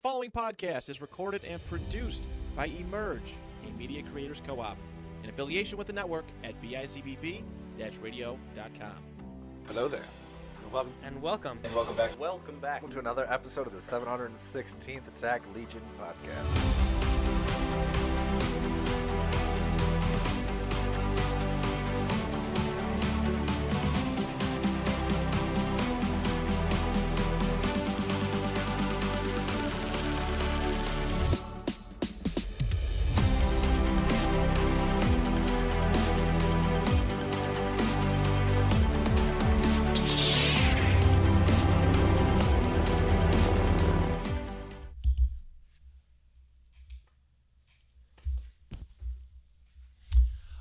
Following podcast is recorded and produced by Emerge, a media creators co-op, in affiliation with the network at bizbb-radio.com. Hello there. Welcome. And welcome back. Welcome to another episode of the 716th Attack Legion podcast.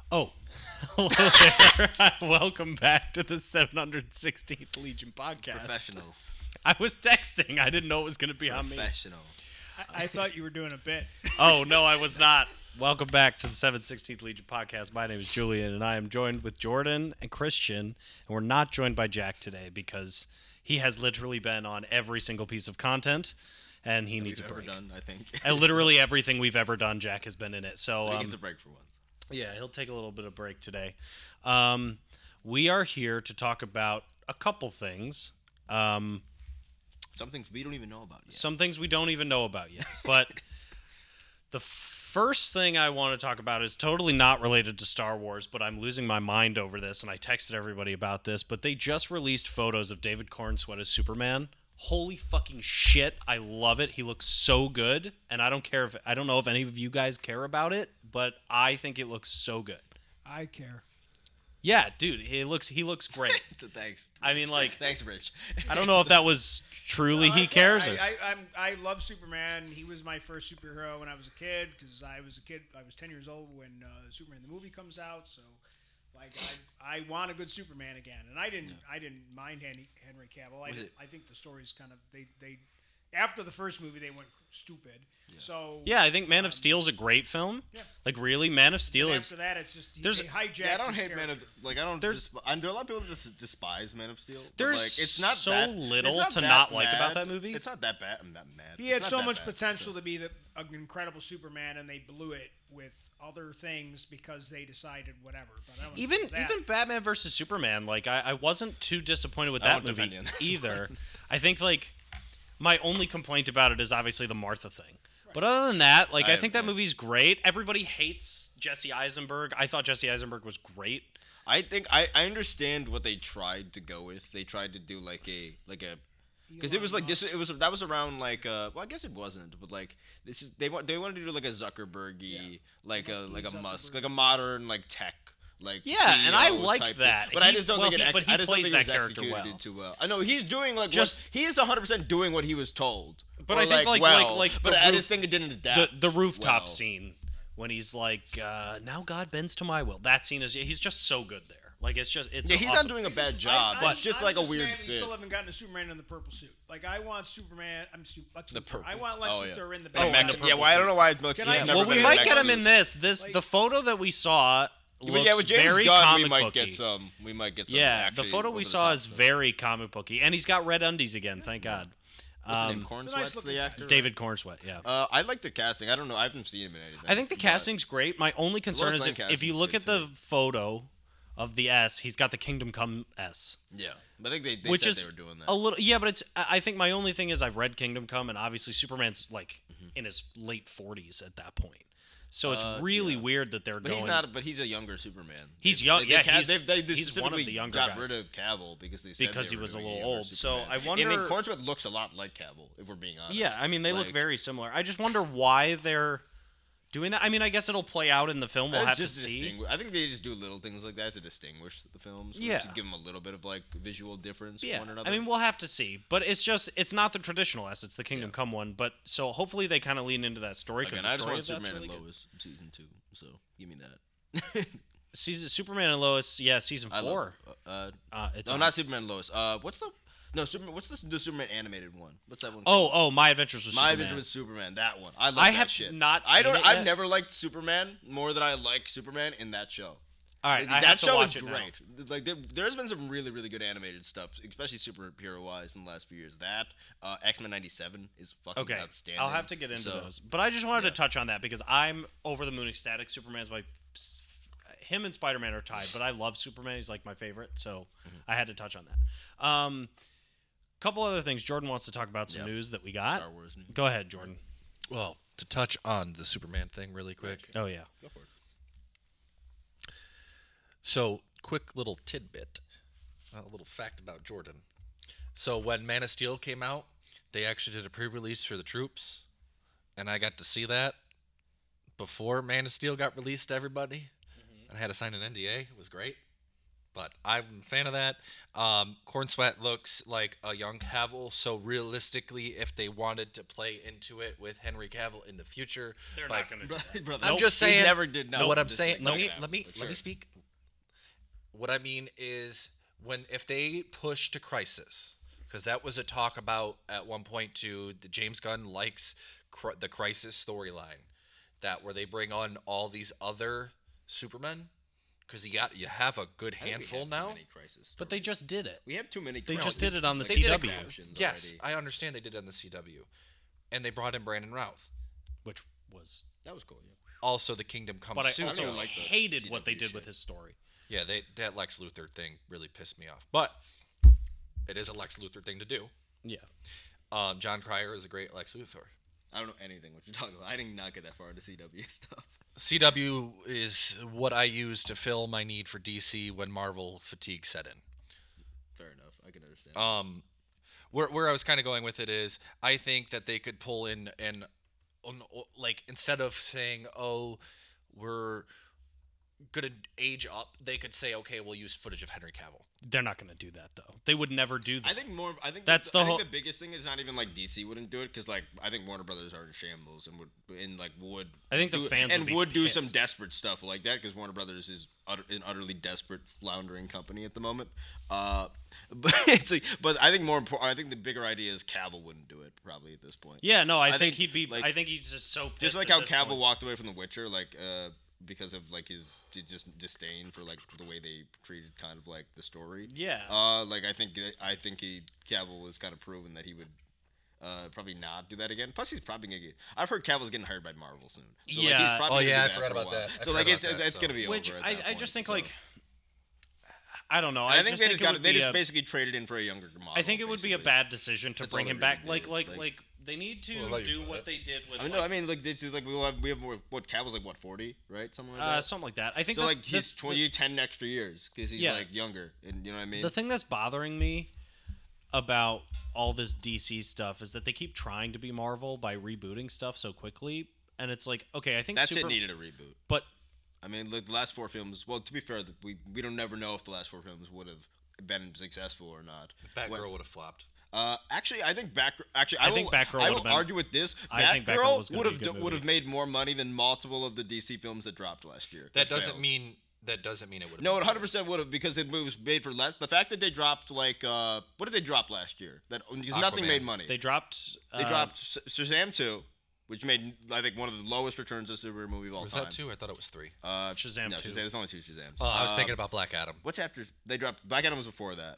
Oh, hello there. Welcome back to the 716th Legion podcast. Professionals. I was texting. I didn't know it was going to be on me. Professional. I thought you were doing a bit. Oh, no, I was not. Welcome back to the 716th Legion podcast. My name is Julian, and I am joined with Jordan and Christian. And we're not joined by Jack today because he has literally been on every single piece of content, and he needs a break. Done, I think. And literally everything we've ever done, Jack has been in it. So he needs a break for once. Yeah, he'll take a little bit of break today. We are here to talk about a couple things. Some things we don't even know about yet. Some things we don't even know about yet. But the first thing I want to talk about is totally not related to Star Wars, but I'm losing my mind over this, and I texted everybody about this. But they just released photos of David Cornsweet as Superman. Holy fucking shit, I love it. He looks so good, and I don't know if any of you guys care about it, but I think it looks so good. I care. Yeah, dude, he looks great. Thanks. I mean, like, thanks, Rich. I don't know if that was truly he cares. I love Superman. He was my first superhero when I was a kid because I was 10 years old when Superman the movie comes out. So, like, I want a good Superman again, and I didn't mind Henry Cavill. I think the story's kind of they after the first movie they went stupid. Yeah. So yeah, I think Man of Steel is a great film. Yeah. Like, really, Man of Steel is. After that, it's just they hijacked. Yeah, I don't hate character. Man of like I don't. There are a lot of people that despise Man of Steel. There's like, it's not so that, little it's not to that not like mad. about that movie. It's not that bad. I'm not mad. He had so much potential to be an incredible Superman, and they blew it with other things because they decided whatever. But I don't even Batman versus Superman, like I wasn't too disappointed with that movie either. I think like my only complaint about it is obviously the Martha thing. Right. But other than that, like I think that movie's great. Everybody hates Jesse Eisenberg. I thought Jesse Eisenberg was great. I think I understand what they tried to go with. They tried to do like a because it was like this. That was around like well, I guess it wasn't, but like this is they wanted to do like a Zuckerbergy, like a Musk, like a modern like tech. Like yeah, CEO and I like that. But I just don't think it. But he plays that character well. Too well. I know he's doing like he is 100% doing what he was told. But I think but I just think it didn't adapt. The rooftop scene when he's like, now God bends to my will. That scene he's just so good there. Like it's he's awesome. Not doing a bad job, but just like a weird fit. We still haven't gotten a Superman in the purple suit. Like I want Superman. Lex the Luthor. purple. I want Lex Luthor in the Batman. Batman. Yeah, well, I don't know why Lex. Well, we might get him in this. The photo that we saw. Looks with James very Gunn, comic we might booky. get some. We might get some. Yeah, the photo we saw is very comic booky, and he's got red undies again. Thank God. What's his name? Cornsweet's the actor. David Cornsweet. Yeah. I like the casting. I don't know. I haven't seen him in anything. I think the casting's great. My only concern is if you look at the photo of the S, he's got the Kingdom Come S. Yeah, I think they which said is they were doing that. A little. Yeah, but it's. I think my only thing is I've read Kingdom Come, and obviously Superman's like in his late 40s at that point. So it's really weird that they're but going. He's not. But he's a younger Superman. He's young. He's one of the younger got guys. Rid of Cavill because they said because they he was a doing little old. Superman. So I wonder. I mean, Cornsweet looks a lot like Cavill, if we're being honest. Yeah, I mean they look very similar. I just wonder why they're doing that. I mean, I guess it'll play out in the film. We'll have to see. I think they just do little things like that to distinguish the films. Yeah. To give them a little bit of like visual difference. Yeah. One another. I mean, we'll have to see. But it's not the traditional S. It's the Kingdom Come one. But so hopefully they kind of lean into that story. Again, I just want Superman and Lois season 2. So give me that. Superman and Lois. Yeah, season 4. Not Superman and Lois. What's the the Superman animated one? What's that one? Oh, My Adventures with Superman. My Adventures with Superman. That one. I love I that have shit. not seen it I've yet. never liked Superman more than I like Superman in that show. All right, I that have to show watch is it now. great. Like there's been some really really good animated stuff, especially superhero wise in the last few years. That X-Men '97 is fucking Okay, outstanding. I'll have to get into So, those. But I just wanted yeah. to touch on that because I'm over the moon ecstatic. Superman's him and Spider-Man are tied, but I love Superman. He's like my favorite, so I had to touch on that. Couple other things. Jordan wants to talk about some news that we got. Star Wars news. Go ahead, Jordan. Well, to touch on the Superman thing really quick. Oh yeah. Go for it. So, quick little tidbit, a little fact about Jordan. So, when Man of Steel came out, they actually did a pre-release for the troops, and I got to see that before Man of Steel got released to everybody. And I had to sign an NDA. It was great, but I'm a fan of that. Corn Sweat looks like a young Cavill, so realistically, if they wanted to play into it with Henry Cavill in the future, They're like, not going to do that. Brother, I'm just saying. He never did. No, what I'm just saying. like, Let me sure. speak. What I mean is if they push to Crisis, because that was a talk about at one point too. The James Gunn likes the Crisis storyline, that where they bring on all these other Supermen, because you have a good I think we handful have too now. many Crisis But they stories. just did it. We have too many. They Crisis just did it on the They did it- CW, options Yes, already. I understand they did it on the CW, and they brought in Brandon Routh. which was. That was cool. Yeah. Also, the Kingdom Come But I Soon. also like the hated what they CW did with shit. his story. Yeah, that Lex Luthor thing really pissed me off. But it is a Lex Luthor thing to do. Yeah. John Cryer is a great Lex Luthor. I don't know anything what you're talking about. I did not get that far into CW stuff. CW is what I use to fill my need for DC when Marvel fatigue set in. Fair enough. I can understand. Where I was kind of going with it is, I think that they could pull in and, like, instead of saying, oh, we're gonna age up, they could say, okay, we'll use footage of Henry Cavill. They're not going to do that, though. They would never do that. I think more. I think That's the I whole- think the biggest thing is not even like DC wouldn't do it because like I think Warner Brothers are in shambles and would. I think the do, fans and would be would do some pissed. desperate stuff like that because Warner Brothers is an utterly desperate, floundering company at the moment. But it's like, but I think more important. I think the bigger idea is Cavill wouldn't do it probably at this point. Yeah, no, I, I think think, he'd be. like- I think he's just so pissed Just like at how this Cavill point. walked away from The Witcher, like because of like his just disdain for like the way they treated kind of like the story. Yeah. Like I think Cavill was kind of proven that he would probably not do that again. Plus, he's probably gonna get. I've heard Cavill's getting hired by Marvel soon. So, like, Yeah. he's probably Oh, gonna yeah, do I that forgot for a about while. that. I So like forgot it's about that, it's gonna so- be Which over. At I that just point, think so. like. I don't know. I think just they think just it got would they be just a- basically traded in for a younger model. I think it would be a basically. bad decision to That's bring all him they back. really Like did. they need to Well, do like- what they did with. I mean, no, I mean like it's just like we have more. What Cavill's like what 40, right? Something like that. something like that. I think So the- like he's the- 20, 10 extra years because he's Yeah. like younger, and you know what I mean. The thing that's bothering me about all this DC stuff is that they keep trying to be Marvel by rebooting stuff so quickly, and it's like, okay, I think that shit needed a reboot. but I mean, like the last 4 films. Well, to be fair, we don't never know if the last 4 films would have been successful or not. Batgirl would have flopped. Actually, I think Batgirl. I think Batgirl I would've will been- argue with this. I think Batgirl Batgirl was gonna would be a have good would have movie. made more money than multiple of the DC films that dropped last year. That doesn't failed. mean it would have. No, it 100% would have because it was made for less. The fact that they dropped like what did they drop last year? That because nothing Aquaman. made money. they dropped. They dropped Shazam 2, which made I think one of the lowest returns of a superhero movie of all Was time. that 2? I thought it was 3. Shazam no, 2. There's only 2 Shazams. Oh, I was thinking about Black Adam. What's after they dropped Black Adam was before that,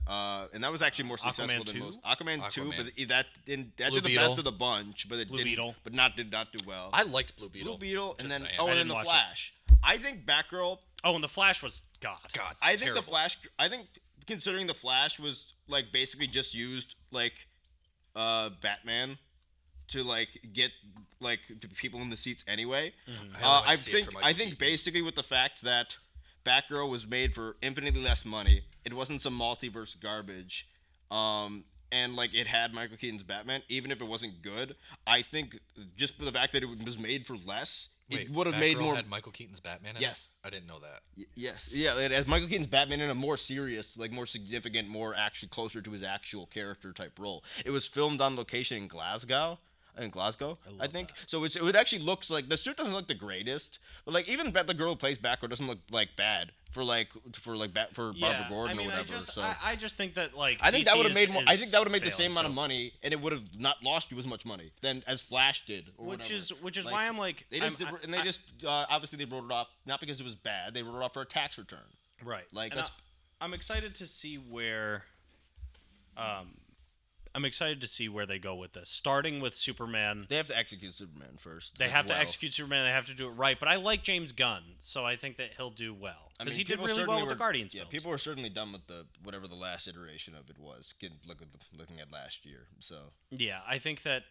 and that was actually more successful Aquaman than 2? most. Aquaman 2, Aquaman. but that did Blue the Beetle. best of the bunch, but it Blue didn't, Beetle. but did not do well. I liked Blue Beetle. Blue Beetle, and Just then saying. oh, I and then didn't the watch it. Flash. I think Batgirl. Oh, and the Flash was God. I think terrible. the Flash. I think considering the Flash was like basically just used like Batman to like get like people in the seats anyway. I see it for Michael I think Keaton. basically with the fact that Batgirl was made for infinitely less money, it wasn't some multiverse garbage, and like it had Michael Keaton's Batman, even if it wasn't good. I think just for the fact that it was made for less, Wait, it would have made Batgirl more. had Michael Keaton's Batman in Yes. it? I didn't know that. Yes, yeah, it has Michael Keaton's Batman in a more serious, like more significant, more actually closer to his actual character type role. It was filmed on location in Glasgow, in Glasgow. I love think that. so. It actually looks like the suit doesn't look the greatest, but like even the girl who plays Batgirl doesn't look like bad for Barbara Gordon or whatever. I just think that like I think that DC would have made is- more. I is think that would have made the failing, same amount of so- money, and it would have not lost you as much money than as Flash did. Or Which whatever. is Like, why I'm like they just I'm- did, and they just obviously they wrote it off not because it was bad. They wrote it off for a tax return. right. Like, And that's- I'm excited to see where I'm excited to see where they go with this. Starting with Superman. They have to execute Superman first. They as have to well. execute Superman. They have to do it right. But I like James Gunn, so I think that he'll do well I because mean, he did people really well certainly with the were- Guardians Yeah, films. people were certainly done with whatever the last iteration of it was. Looking at last year, so Yeah, I think that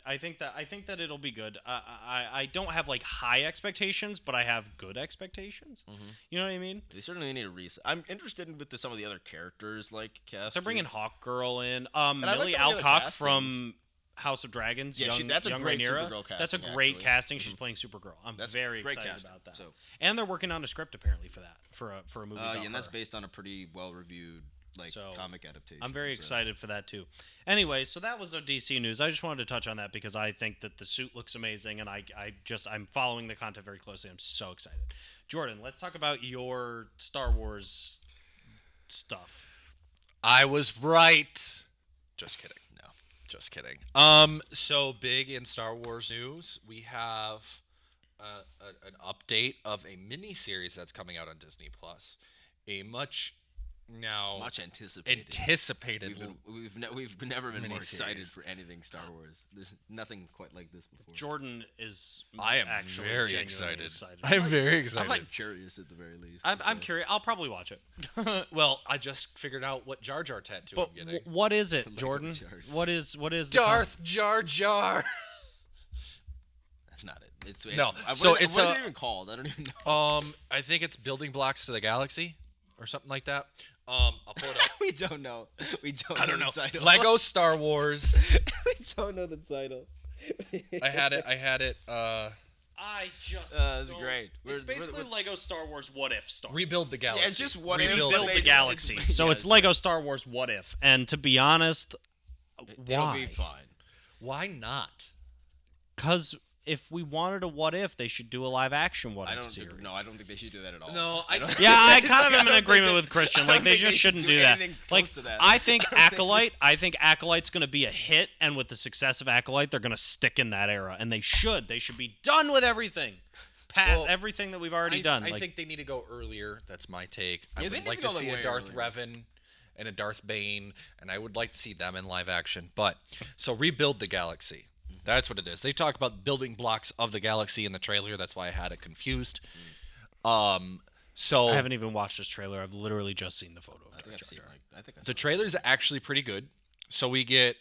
it'll be good. I don't have like high expectations, but I have good expectations. You know what I mean? they certainly need a reset. I'm interested with some of the other characters like cast. They're bringing Hawkgirl in. I like Millie some of the other Alcock castings. from House of Dragons. Yeah, young, that's a young great Rhaenyra. Supergirl That's a casting, great actually. casting. She's playing Supergirl. I'm That's very great excited casting, about that. so. And they're working on a script apparently for that for a movie. About yeah, and that's her. based on a pretty well-reviewed So, comic adaptation. I'm very so. excited for that too. Anyway, so that was our DC news. I just wanted to touch on that because I think that the suit looks amazing, and I'm following the content very closely. I'm so excited. Jordan, let's talk about your Star Wars stuff. I was right. Just kidding. No, just kidding. So big in Star Wars news, we have an update of a mini series that's coming out on Disney Plus. A much anticipated. We've never been more Miniseries. excited for anything Star Wars. There's nothing quite like this before. Jordan is I am actually very genuinely excited. I'm very I'm excited. like curious at the very least. I'm curious. I'll probably watch it. Well, I just figured out what Jar Jar tattoo But I'm getting. what is it, Lego Jordan? Jar Jar. What is the Darth Jar Jar. That's not it. It's No, what so is it's what is a- it even called? I don't even know. I think it's Building Blocks to the Galaxy or something like that. I'll pull it up. We don't know. We don't. I don't know. The title. Lego Star Wars. We don't know the title. I had it. I just. That's great. It's basically Lego Star Wars What If Star. Rebuild the Galaxy. Yeah, it's just what if, Rebuild but Build they- the galaxy. it's- So yeah, it's Lego Star Wars What If. And to be honest, It'll why? be fine. Why not? Because if we wanted a What If, they should do a live action What I If don't. series. No, I don't think they should do that at all. No, I don't. Yeah, I kind of am in I don't agreement think with they- Christian. I Like don't they think just they should shouldn't do do that. anything Like close to that. I think Acolyte. I think Acolyte's going to be a hit, and with the success of Acolyte, they're going to stick in that era, and they should. They should be done with everything. Well, Everything that we've already done. I Like, think they need to go earlier. That's my take. I Yeah, they would need like to to go see way a Darth earlier. Revan and a Darth Bane, and I would like to see them in live action. But so rebuild the galaxy. That's what it is. They talk about building blocks of the galaxy in the trailer. That's why I had it confused. So I haven't even watched this trailer. I've literally just seen the photo. Of I think Jar I've Jar. seen. I think I the trailer's actually pretty good. So we get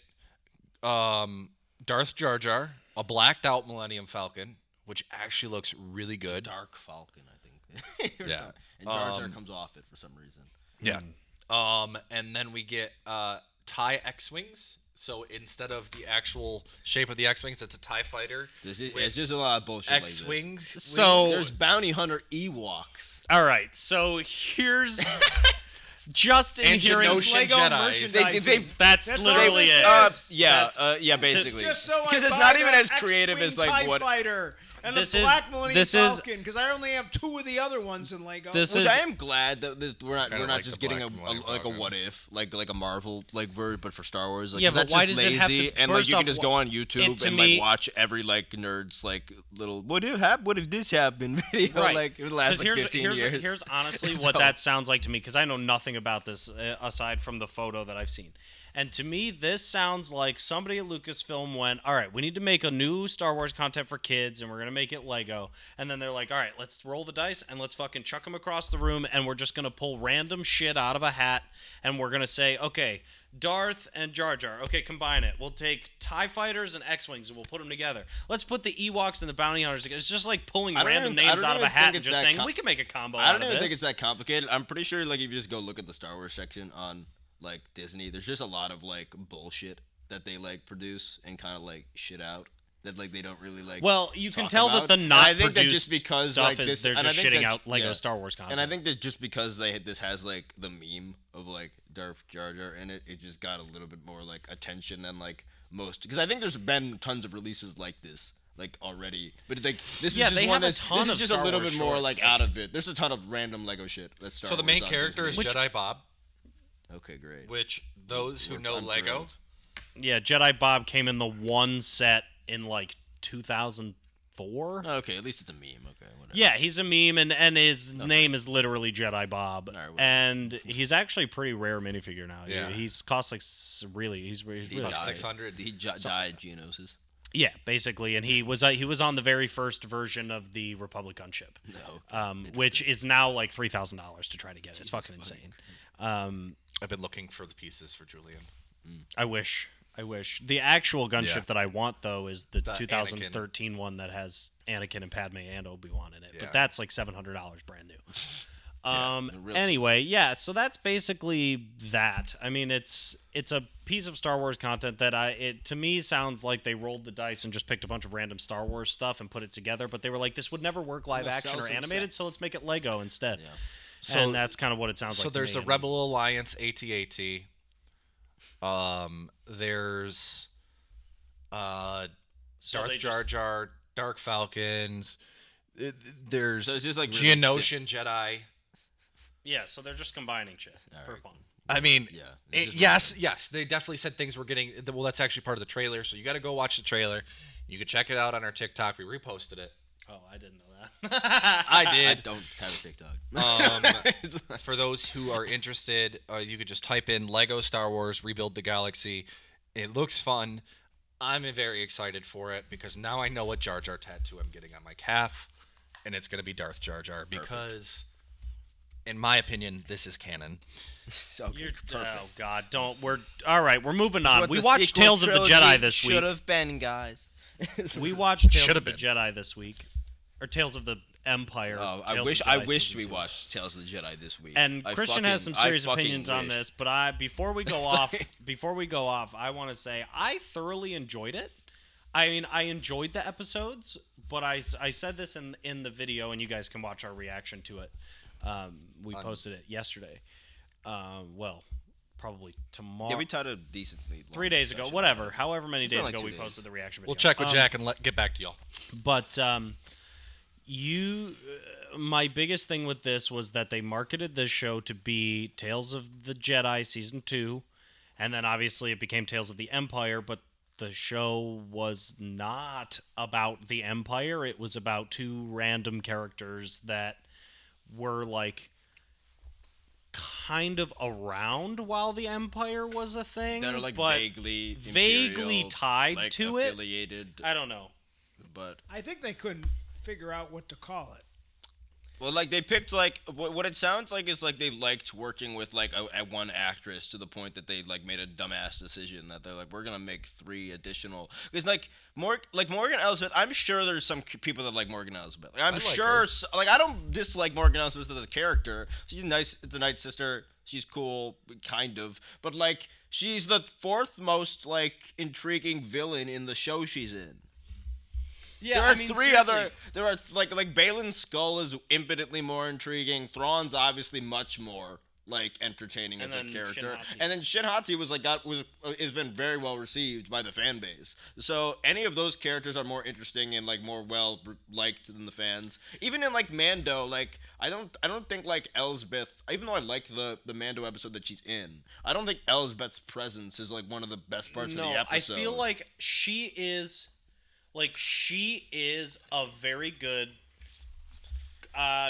Darth Jar Jar, a blacked out Millennium Falcon, which actually looks really good. Dark Falcon, I think. Or Yeah. something. And Jar Jar comes off it for some reason. Yeah. And then we get TIE X-Wings. So instead of the actual shape of the X-Wings, it's a TIE fighter. It's just a lot of bullshit. like this. X-Wings. So- There's bounty hunter Ewoks. All right, so here's just in And hearing Genoshan Lego Jedis. merchandising. that's That's literally all it. this is. Yeah, basically. Just so I Because it's buy not even the as creative as X-Wing like TIE what. Fighter and This the is- Black Millennium this is- Falcon, because I only have two of the other ones in Lego. This Which is I am glad that we're not Kinda like just the getting Black Millennium like a Falcon. what if like a Marvel like version, but for Star Wars. Like, Yeah, 'cause but that's why just does it have lazy, to- and like first you can off, just go on YouTube and to and me- like watch every like nerd's like little what if this happened video Right. like it would last 'Cause like 15 years. here's honestly what So- that sounds like to me because I know nothing about this aside from the photo that I've seen. And to me, this sounds like somebody at Lucasfilm went, all right, we need to make a new Star Wars content for kids, and we're going to make it Lego. And then they're like, all right, let's roll the dice, and let's fucking chuck them across the room, and we're just going to pull random shit out of a hat, and we're going to say, okay, Darth and Jar Jar, okay, combine it. We'll take TIE Fighters and X-Wings, and we'll put them together. Let's put the Ewoks and the Bounty Hunters together. It's just like pulling I don't random even- I names don't out of a even hat think and it's just that saying, com- we can make a combo I out don't of even this. think it's that complicated. I'm pretty sure like if you just go look at the Star Wars section on like Disney, there's just a lot of like bullshit that they like produce and kind of like shit out that like they don't really like. Well, you can talk tell about. that the And not I think that produced just because stuff like is this, they're and I just think shitting that- out Lego yeah. Star Wars content. And I think that just because this has like the meme of like Darth Jar Jar in it, it just got a little bit more like attention than like most, because I think there's been tons of releases like this. Like already, but like this Yeah, is just they one have a that's ton this of is just Star a little Wars bit more shorts, like I out of it. There's a ton of random Lego shit. That's So the main character is Jedi Bob, Okay, great. which those who We're- know I'm Lego, thrilled. Yeah, Jedi Bob came in the one set in like 2004. Okay, at least it's a meme. Okay, whatever. Yeah, he's a meme, and his name is literally Jedi Bob, Alright, whatever. and he's actually a pretty rare minifigure now. Yeah. He's cost like really, he's He really about died. 600. He died. Geonosis. yeah, basically, and he was on the very first version of the Republic gunship, No. which is now like $3,000 to try to get. It's fucking insane. I've been looking for the pieces for Julian. I wish. The actual gunship Yeah. that I want though is the The 2013 one that has Anakin and Padme and Obi-Wan in it, Yeah. but that's like $700 brand new. the real Anyway, yeah, so that's basically that. I mean, it's a piece of Star Wars content that it to me sounds like they rolled the dice and just picked a bunch of random Star Wars stuff and put it together, but they were like, this would never work live We'll action sell or some animated, sets. so let's make it Lego instead. Yeah. So- and that's kind of what it sounds like. So to there's me, a Rebel Alliance AT-AT. There's So Darth they Jar just- Jar, Dark Falcons. There's So it's just like Geonosian Jedi. Yeah, so they're just combining shit for Alright. fun. I mean, Yeah, it's just- yes, they definitely said things were getting. Well, that's actually part of the trailer, so you got to go watch the trailer. You can check it out on our TikTok. We reposted it. Oh, I didn't know that. I I did. don't have a TikTok. For those who are interested, you could just type in Lego Star Wars Rebuild the Galaxy. It looks fun. I'm very excited for it because now I know what Jar Jar tattoo I'm getting on my calf, and it's going to be Darth Jar Jar because, in my opinion, this is canon. Okay, You're, perfect. oh God, don't. We're all right. We're moving on. What We the watched sequel Tales of the trilogy Jedi this week. Should have been, guys. We watched Tales Should've of the been. Jedi this week, or Tales of the Empire. Oh, I Tales wish of the Jedi we season 2. watched Tales of the Jedi this week. And I Christian fucking- has some I serious fucking opinions on wish. this, but before we go off, I want to say I thoroughly enjoyed it. I mean, I enjoyed the episodes, but I said this in the video, and you guys can watch our reaction to it. We posted it yesterday. Well, probably tomorrow. Yeah, we tied a decently long 3 days ago, discussion whatever, about it. however many It's been days like ago 2 we days. posted the reaction video. We'll check with Jack and get back to y'all. But my biggest thing with this was that they marketed this show to be Tales of the Jedi Season 2, and then obviously it became Tales of the Empire, but the show was not about the Empire. It was about two random characters that were like kind of around while the Empire was a thing, That are like but vaguely vaguely tied like, to it. affiliated, I don't know. but I think they couldn't figure out what to call it. well, like they picked like what it sounds like is like they liked working with like a one actress to the point that they like made a dumbass decision that they're like, we're gonna make 3 additional, because like Morgan Elsbeth, I'm sure there's some people that like Morgan Elsbeth. Like, I'm like sure her. like I don't dislike Morgan Elsbeth as a character. She's nice. It's a nice sister. She's cool, kind of, but like she's the 4th most like intriguing villain in the show she's in. Yeah, There are 3 other. There are like Balin's skull is infinitely more intriguing. Thrawn's obviously much more like entertaining And as a then character, Shin-Hati. and then Shin-Hati has been very well received by the fan base. So any of those characters are more interesting and like more well liked than the fans. Even in like Mando, like I don't think like Elsbeth, even though I like the Mando episode that she's in, I don't think Elsbeth's presence is like one of the best parts of the episode. I feel like she is a very good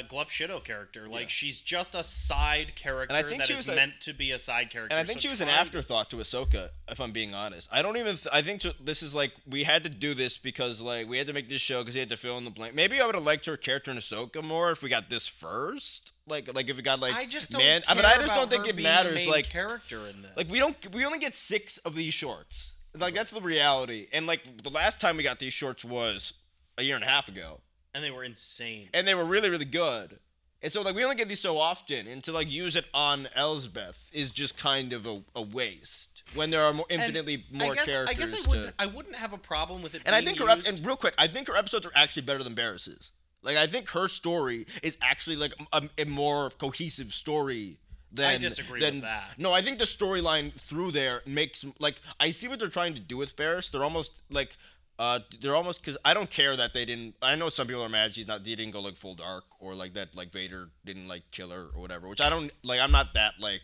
Glup Shido character. Like she's just a side character And I think that she is was meant to be a side character. And I think So she was an trying to- afterthought to Ahsoka, if I'm being honest. I don't even. I think this is like we had to do this because like we had to make this show because we had to fill in the blank. Maybe I would have liked her character in Ahsoka more if we got this first. Like if we got like I just don't. man, care but I just about don't think her it being the matters. main Like character in this. we only get 6 of these shorts. Like that's the reality. And like the last time we got these shorts was a year and a half ago, and they were insane. and they were really really good. And so like we only get these so often, and to like use it on Elsbeth is just kind of a waste when there are infinitely more characters. I guess I wouldn't have a problem with it. And I being think used. and real quick, I think her episodes are actually better than Barris's. Like I think her story is actually like a more cohesive story then disagree then, with that. No, I think the storyline through there makes like I see what they're trying to do with Barris. They're almost because I don't care that they didn't. I know some people are mad they didn't go like full dark or like that like Vader didn't like kill her or whatever. Which I don't like. I'm not that like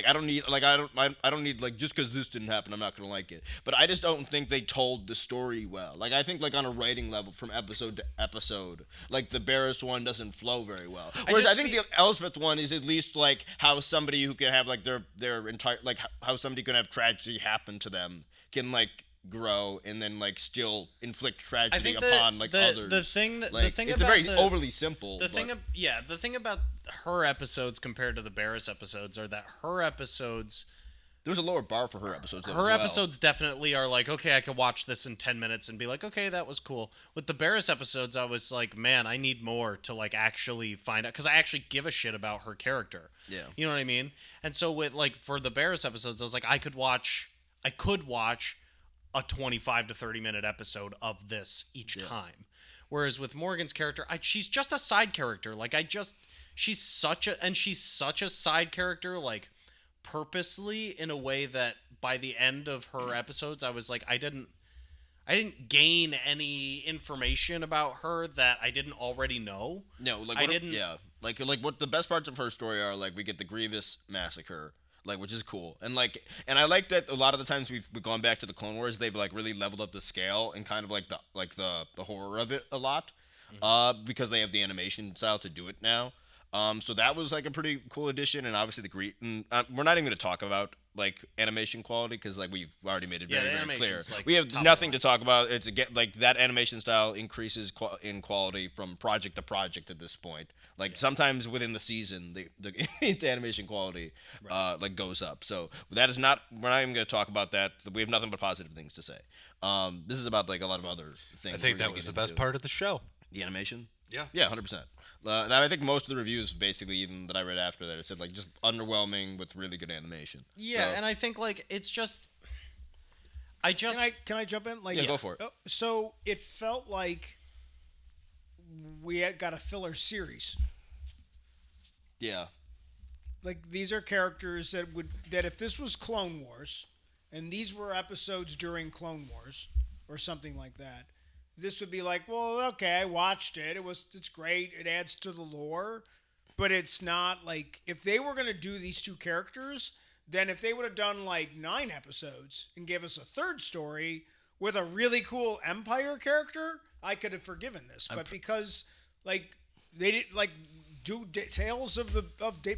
I don't need I don't need like just because this didn't happen I'm not gonna like it. But I just don't think they told the story well. Like I think like on a writing level from episode to episode, like the Barris one doesn't flow very well. Whereas I think the Elspeth one is at least like how somebody who can have like their entire like how somebody can have tragedy happen to them can like grow and then like still inflict tragedy upon like others. The thing it's about very overly simple. The thing about her episodes compared to the Barris episodes are that her episodes. There's a lower bar for her episodes. Her episodes definitely are like, okay, I could watch this in 10 minutes and be like, okay, that was cool. With the Barris episodes, I was like, man, I need more to like actually find out because I actually give a shit about her character. Yeah. You know what I mean? And so with like for the Barris episodes, I was like, I could watch a 25 to 30 minute episode of this each time. Whereas with Morgan's character, she's just a side character. Like she's such a side character, like purposely in a way that by the end of her episodes, I was like, I didn't gain any information about her that I didn't already know. No, like I didn't. Yeah, like what the best parts of her story are, like we get the Grievous massacre. Like, which is cool, and I like that a lot of the times we've gone back to the Clone Wars, they've like really leveled up the scale and kind of like the horror of it a lot, because they have the animation style to do it now. So that was like a pretty cool addition, and obviously we're not even going to talk about like animation quality because like we've already made it very very clear. Like, we have nothing to talk about. It's again like that animation style increases in quality from project to project at this point. Like sometimes within the season, the animation quality like goes up. So that is not. We're not even going to talk about that. We have nothing but positive things to say. This is about like a lot of other things. I think that was the best part of the show. The animation. Yeah. Yeah, 100%. And I think most of the reviews, basically, even that I read after that, it said like just underwhelming with really good animation. Yeah, and I think like it's just. Can I jump in? Like, yeah, go for it. So it felt like we had got a filler series. Yeah. Like these are characters that if this was Clone Wars, and these were episodes during Clone Wars, or something like that, this would be like, well, okay, I watched it. It's great. It adds to the lore, but it's not like if they were gonna do these two characters, then if they would have done like 9 episodes and gave us a third story with a really cool Empire character, I could have forgiven this. But because like they didn't like do Tales of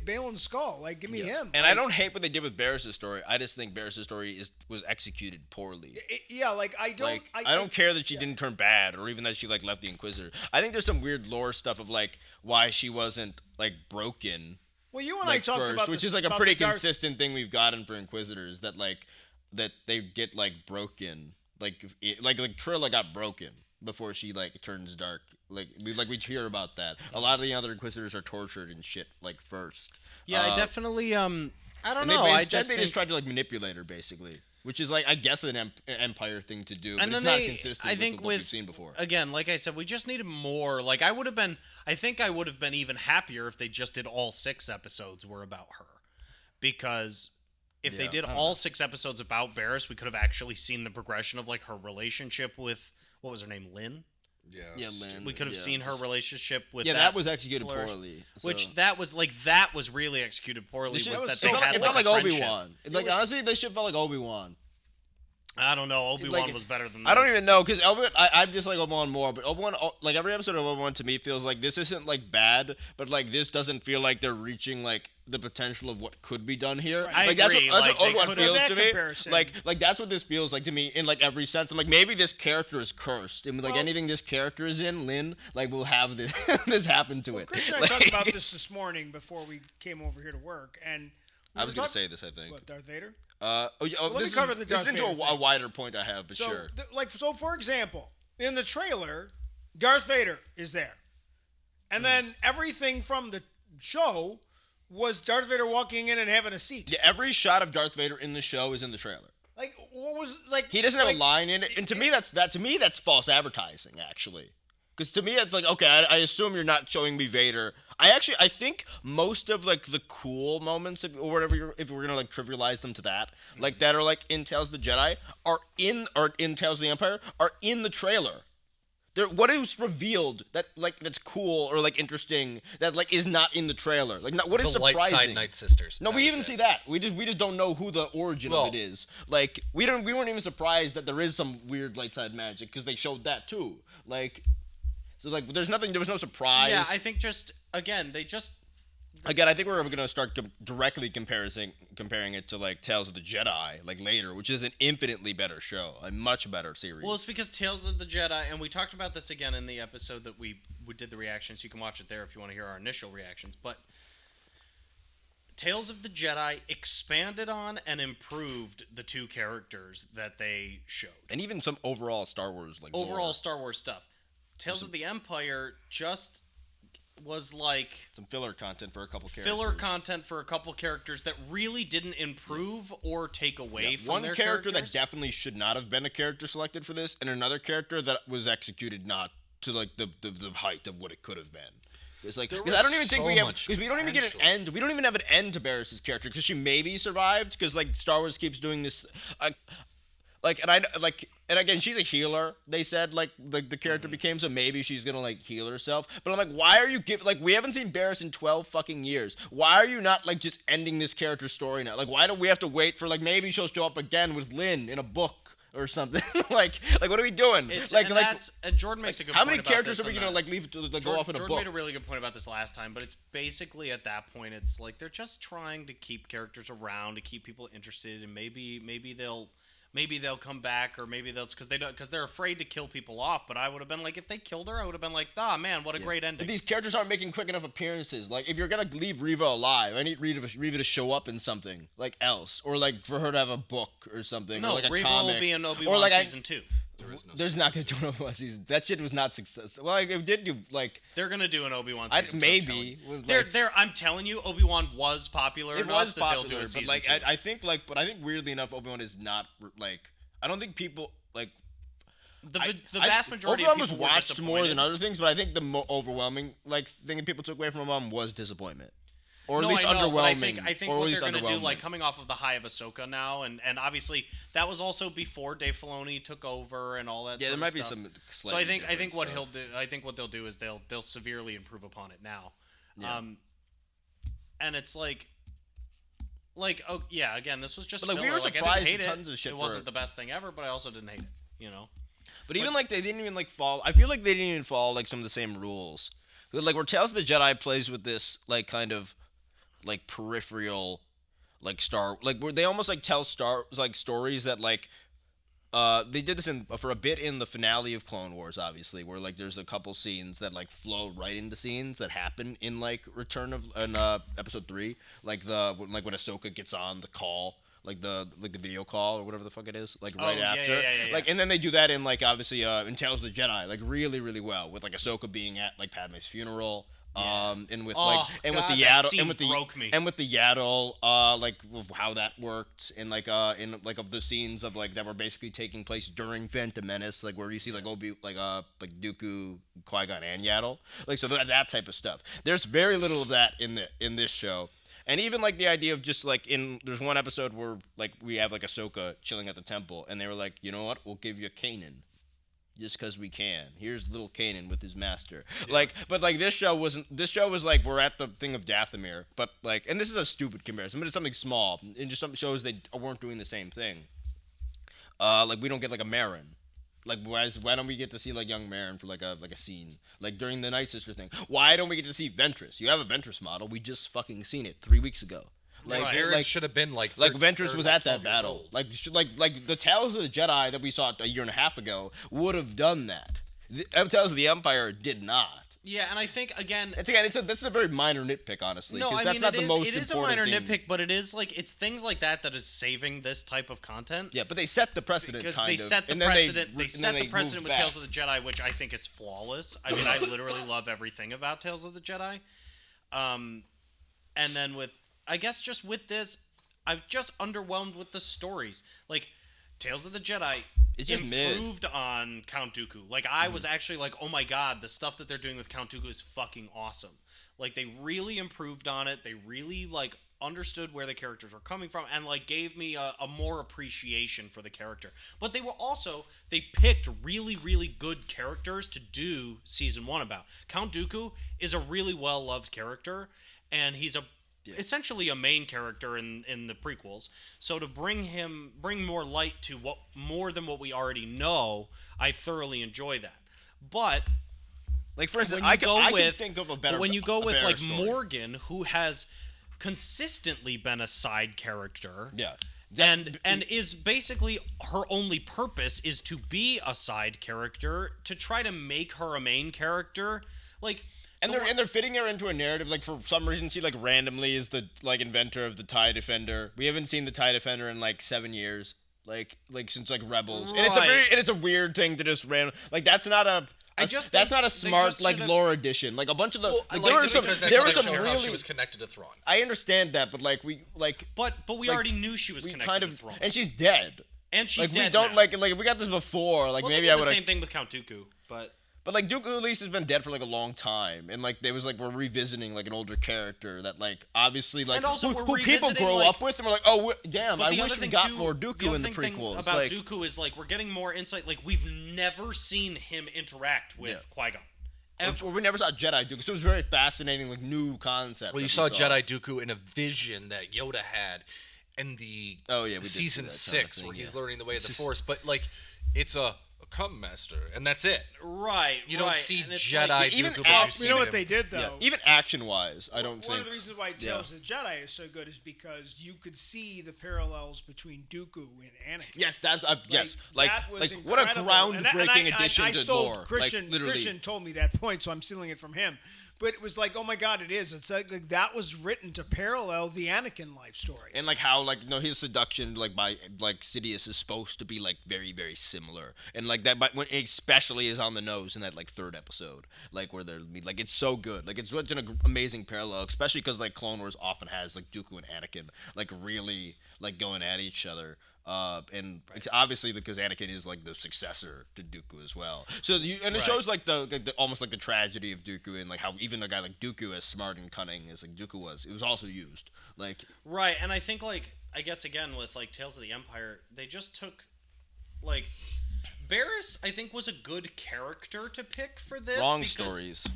Balin's Skull, like give me him. And like, I don't hate what they did with Barris' story. I just think Barris' story was executed poorly. I don't care that she didn't turn bad or even that she like left the Inquisitor. I think there's some weird lore stuff of like why she wasn't like broken. Well, you and like, I talked first, about which this, is like a about pretty the Darth- consistent thing we've gotten for Inquisitors that they get like broken, like Trilla got broken before she like turns dark. Like we hear about that. A lot of the other Inquisitors are tortured and shit like first. Yeah, I definitely I don't know. They just tried to like manipulate her basically, which is like I guess an Empire thing to do, but and then it's not consistent I think with what we've seen before. Again, like I said, we just needed more. Like I think I would have been even happier if they just did all 6 episodes were about her, because if they did all 6 episodes about Barris, we could have actually seen the progression of like her relationship with what was her name, Lynn. Yeah, Lynn. We could have seen her relationship with that was executed flourish, poorly. So. Which that was really executed poorly. It Had felt like friendship. Obi-Wan. Like honestly, this shit felt like Obi-Wan. I don't know. Obi-Wan was better than this. I don't even know because I just like Obi-Wan more, but Obi-Wan, like every episode of Obi-Wan to me feels like this isn't like bad, but like this doesn't feel like they're reaching like the potential of what could be done here. I like agree. That's what Like, Obi-Wan feels to me. comparison. Like that's what this feels like to me in like every sense. I'm like maybe this character is cursed, and like anything this character is in, Lynn, like will have this this happen to it. Chris and I talked about this morning before we came over here to work, and I was gonna say this. I think. What, Darth Vader? Let me cover the this is Darth into Vader a thing. wider point I have, but So, sure. So for example, in the trailer, Darth Vader is there, and then everything from the show was Darth Vader walking in and having a seat. Yeah, every shot of Darth Vader in the show is in the trailer. Like what was like? He doesn't have like, a line in it, and to me that's false advertising. Actually, Because to me, it's like, okay, I assume you're not showing me Vader. I think most of like the cool moments, or whatever, if we're gonna like trivialize them to that, like that are like in Tales of the Jedi, or in Tales of the Empire, are in the trailer. What is revealed that like that's cool or like interesting that like is not in the trailer? Like, not what is The light surprising? side Night Sisters. No, That we was even it. see that. We just don't know who the origin Well- of it is. Like we weren't even surprised that there is some weird light side magic because they showed that too. Like, so like there was no surprise. Yeah, I think Again, I think we're gonna start directly comparing it to like Tales of the Jedi like later, which is an infinitely better show, a much better series. Well, it's because Tales of the Jedi, and we talked about this again in the episode that we did the reactions. You can watch it there if you want to hear our initial reactions. But Tales of the Jedi expanded on and improved the two characters that they showed. and even some overall Star Wars like Overall lore. Star Wars stuff. Tales of the Empire just was like Some filler content for a couple characters. filler content for a couple characters that really didn't improve or take away from One their character characters. that definitely should not have been a character selected for this, and another character that was executed not to like the height of what it could have been. It's like, There because I don't was even think so we have, much because we don't even get an potential. end. We don't even have an end to Barris's character because she maybe survived because like Star Wars keeps doing this, and again she's a healer. They said like the character became, so maybe she's gonna like heal herself. But I'm like, why are you we haven't seen Barris in 12 fucking years. Why are you not like just ending this character's story now? Like, why do we have to wait for like maybe she'll show up again with Lynn in a book or something? like what are we doing? It's, like and like that's Jordan makes a good how point many about characters this are we in gonna the- like leave to like, go Jordan, off in a Jordan book? made a really good point about this last time, but it's basically at that point, it's like they're just trying to keep characters around to keep people interested, and maybe they'll come back, or maybe they'll because they're afraid to kill people off. But I would have been like, if they killed her, I would have been like, ah, man, what a great ending. But these characters aren't making quick enough appearances. Like, if you're gonna leave Reva alive, I need Reva to show up in something like else, or like for her to have a book or something. No, or like a Reva comic. will be in Or Obi-Wan like season 2. There's not gonna do an Obi-Wan season. That shit was not successful. Well, like, it did do like They're gonna do an Obi-Wan season 2. maybe. I'm telling you. with, like, I'm telling you, Obi-Wan was popular it enough was that popular, they'll do a but season like 2. I think weirdly enough, Obi-Wan is not like. I don't think people like. the vast majority Obi-Wan of people was were watched more than disappointed. other things, but I think the overwhelming like thing that people took away from Obi-Wan was disappointment, or No, at least I know, underwhelming. but I think or what at least they're gonna do, underwhelming. like coming off of the high of Ahsoka now, and obviously that was also before Dave Filoni took over and all that. Yeah, sort there of might be stuff. some. So slightly I think different what stuff. he'll do, I think what they'll do is they'll severely improve upon it now. Yeah. And it's like oh yeah, again, this was just But, like, we filler. were Like, I surprised didn't hate at it. tons of shit It wasn't for- the best thing ever, but I also didn't hate it. You know. But even like they didn't even like fall. I feel like they didn't even follow like some of the same rules. Like where Tales of the Jedi plays with this like kind of like peripheral like where they almost like tell stories that like they did this for a bit in the finale of Clone Wars, obviously, where like there's a couple scenes that like flow right into scenes that happen in like Episode 3, like when Ahsoka gets on the call, like the video call or whatever the fuck it is, like right yeah, after, yeah. like, and then they do that in like obviously in Tales of the Jedi, like really really well, with like Ahsoka being at like Padme's funeral. And with Oh, with God, the that Yaddle, scene and with the broke me. and with the Yaddle, like of how that worked, and like in like of the scenes of like that were basically taking place during Phantom Menace, like where you see like Dooku, Qui-Gon, and Yaddle, like so that type of stuff. There's very little of that in this show, and even like the idea of just like there's one episode where like we have like Ahsoka chilling at the temple, and they were like, you know what, we'll give you Kanan. Just because we can. Here's little Kanan with his master. Like, but like this show was like we're at the thing of Dathomir, but like, and this is a stupid comparison, but it's something small, and just some shows they weren't doing the same thing. Like we don't get like a Marin. Like why don't we get to see like young Marin for like a scene like during the Night Sister thing? Why don't we get to see Ventress? You have a Ventress model. We just fucking seen it 3 weeks ago. Like Right. Aaron like should have been like Ventress or, was like, at that 12 years battle. old. Like the Tales of the Jedi that we saw a year and a half ago would have done that. The Tales of the Empire did not. Yeah, and I think again, This is a very minor nitpick, honestly. no, 'cause I that's mean not it the is. most It is a important minor thing. nitpick, but it is like it's things like that is saving this type of content. Yeah, but they set the precedent Because kind they of, set the and then precedent. and They then set the moved precedent with back. Tales of the Jedi, which I think is flawless. I mean, I literally love everything about Tales of the Jedi. And then I guess just with this, I'm just underwhelmed with the stories. Like Tales of the Jedi It's just mid. improved on Count Dooku. Like, I was actually like, oh my god, the stuff that they're doing with Count Dooku is fucking awesome. Like, they really improved on it. They really, like, understood where the characters were coming from and, like, gave me a more appreciation for the character. But they picked really, really good characters to do Season 1 about. Count Dooku is a really well-loved character, and he's essentially a main character in the prequels. So to bring more light to more than what we already know, I thoroughly enjoy that. But Like, for instance, when you I go can think of a better. when you go with better like story. Morgan, who has consistently been a side character, Yeah. and is basically her only purpose is to be a side character to try to make her a main character, like. And they're fitting her into a narrative. Like, for some reason, she like randomly is the like inventor of the TIE Defender. We haven't seen the TIE Defender in like 7 years. Like since like Rebels. And Right. it's a weird thing to just random. Like, that's not a. just that's think not a they smart just like should've- lore addition. Like, a bunch of the. I like, liked there were it some. because that's There how were they some showed how really. she was connected to Thrawn. I understand that, but like But we like- already knew she was we connected kind to of Thrawn, and she's dead. and she's Like, dead we don't now. like if we got this before, like Well, maybe they I did would the have. same thing with Count Dooku, but. But like Dooku at least has been dead for like a long time, and like there was like we're revisiting like an older character that like obviously like And also who we're people revisiting, grow like- up with, and we're like, oh damn, But I the wish other we thing got too, more Dooku in the thing prequels. about Like, Dooku is like we're getting more insight. Like we've never seen him interact with Qui-Gon. Ever. we never saw Jedi Dooku, so it was very fascinating, like new concept. Well, you that saw we Jedi Dooku in a vision that Yoda had in the Oh, yeah, we did see season that kind of 6, thing, where he's yeah. learning the way of the Force. But like, it's a come master, and that's it. Right. You don't right. see And it's Jedi like- even Dooku. Al- but You seen know what him. they did though? Yeah, even action wise, I don't One think. of the reasons why Tales of the Jedi is so good is because you could see the parallels between Dooku and Anakin. Yes, that yes, that was like what a incredible. And groundbreaking I addition to stole lore. Christian, like literally. Christian told me that point, so I'm stealing it from him. But it was like, oh my God, it is. It's like that was written to parallel the Anakin life story. And like how like his seduction like by like Sidious is supposed to be like very very similar, and like that, but when especially is on the nose in that like third episode, like where they're like it's so good, like it's such an amazing parallel, especially because like Clone Wars often has like Dooku and Anakin like really like going at each other. And it's obviously because Anakin is like the successor to Dooku as well. So it shows like the almost like the tragedy of Dooku, and like how even a guy like Dooku, as smart and cunning as like Dooku was, it was also used. Like Right, and I think I guess again with like Tales of the Empire, they just took like Barriss. I think was a good character to pick for this. long because stories.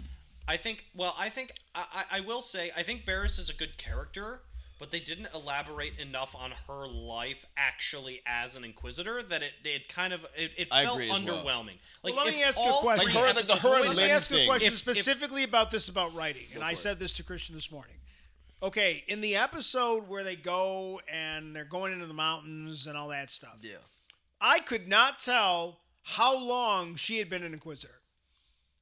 I think I will say I think Barriss is a good character, but they didn't elaborate enough on her life actually as an Inquisitor that it kind of it I felt agree as well. underwhelming. Like Well, let if me ask you a all question. three Like her- like the episodes- her and Let me Lynn ask you a thing. question If- specifically about this about writing, and I said this to Christian this morning. Okay, in the episode where they go and they're going into the mountains and all that stuff, Yeah. I could not tell how long she had been an Inquisitor.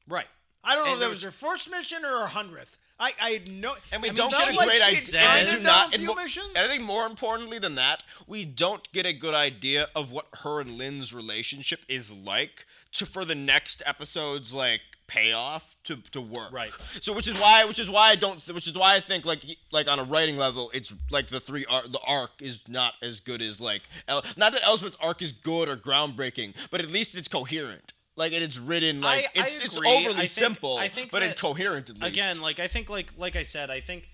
right. I don't know And if that there was her first mission or her 100th. I had no. And we I mean, don't not get a like great she'd idea. done We do it not. on a And few mo- missions. and I think more importantly than that, we don't get a good idea of what her and Lynn's relationship is like for the next episode's like payoff to work. Right. So which is why I think like on a writing level, it's like the arc is not as good as like not that Elsbeth's arc is good or groundbreaking, but at least it's coherent. Like it's written like I it's agree. overly I think- simple, I think but that- it's coherent at least. Again, like I think like I said, I think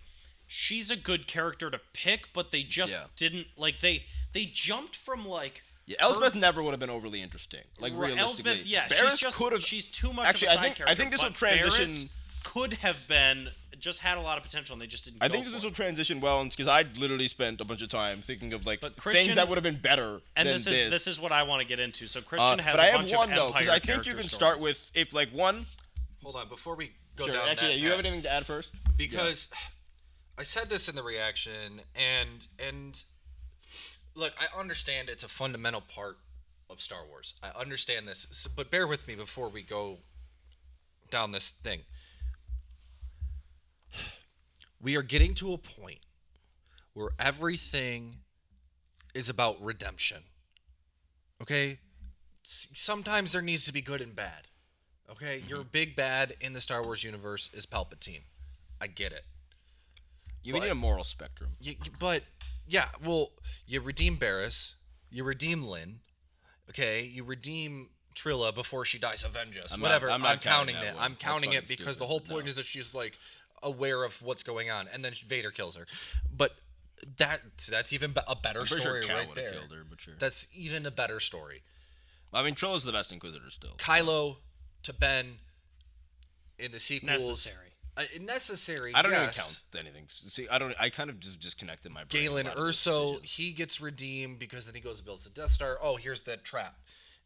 she's a good character to pick, but they just Yeah. didn't like they jumped from like Yeah, Elsbeth never would have been overly interesting. Like Right, realistically, Elsbeth, yeah, Barriss she's too much Actually, of a I side think- character. I think this will but transition- Barriss could have been just had a lot of potential, and they just didn't. I go think for this it. will transition well, because I literally spent a bunch of time thinking of like But things Christian- that would have been better. And than this is what I want to get into. So Christian has but I a have bunch one of though, Empire because I think you character can start stories. with if like one. Hold on, before we go Sure, down actually, that yeah, you have path, anything to add first? because I said this in the reaction, and look, I understand it's a fundamental part of Star Wars. I understand this, but bear with me before we go down this thing. We are getting to a point where everything is about redemption. Okay? Sometimes there needs to be good and bad. Okay? Your big bad in the Star Wars universe is Palpatine. I get it. We But- need a moral spectrum. But yeah, well, you redeem Barriss, you redeem Lynn, Okay, you redeem Trilla before she dies. Avenge us. I'm not- Whatever. I'm I'm not counting counting that it. one. I'm That's counting it fucking because the stupid. whole point No. is that she's like aware of what's going on, and then Vader kills her. But that's even a better I'm pretty story sure Cal right would have there. killed her, but sure. That's even a better story. I mean, Trilla's the best Inquisitor still. Kylo to Ben in the sequels. Necessary. Necessary. I don't even yes. count anything. See, I kind of just disconnected my brain. Galen with a lot of those Erso, decisions. he gets redeemed because then he goes and builds the Death Star. Oh, here's the trap.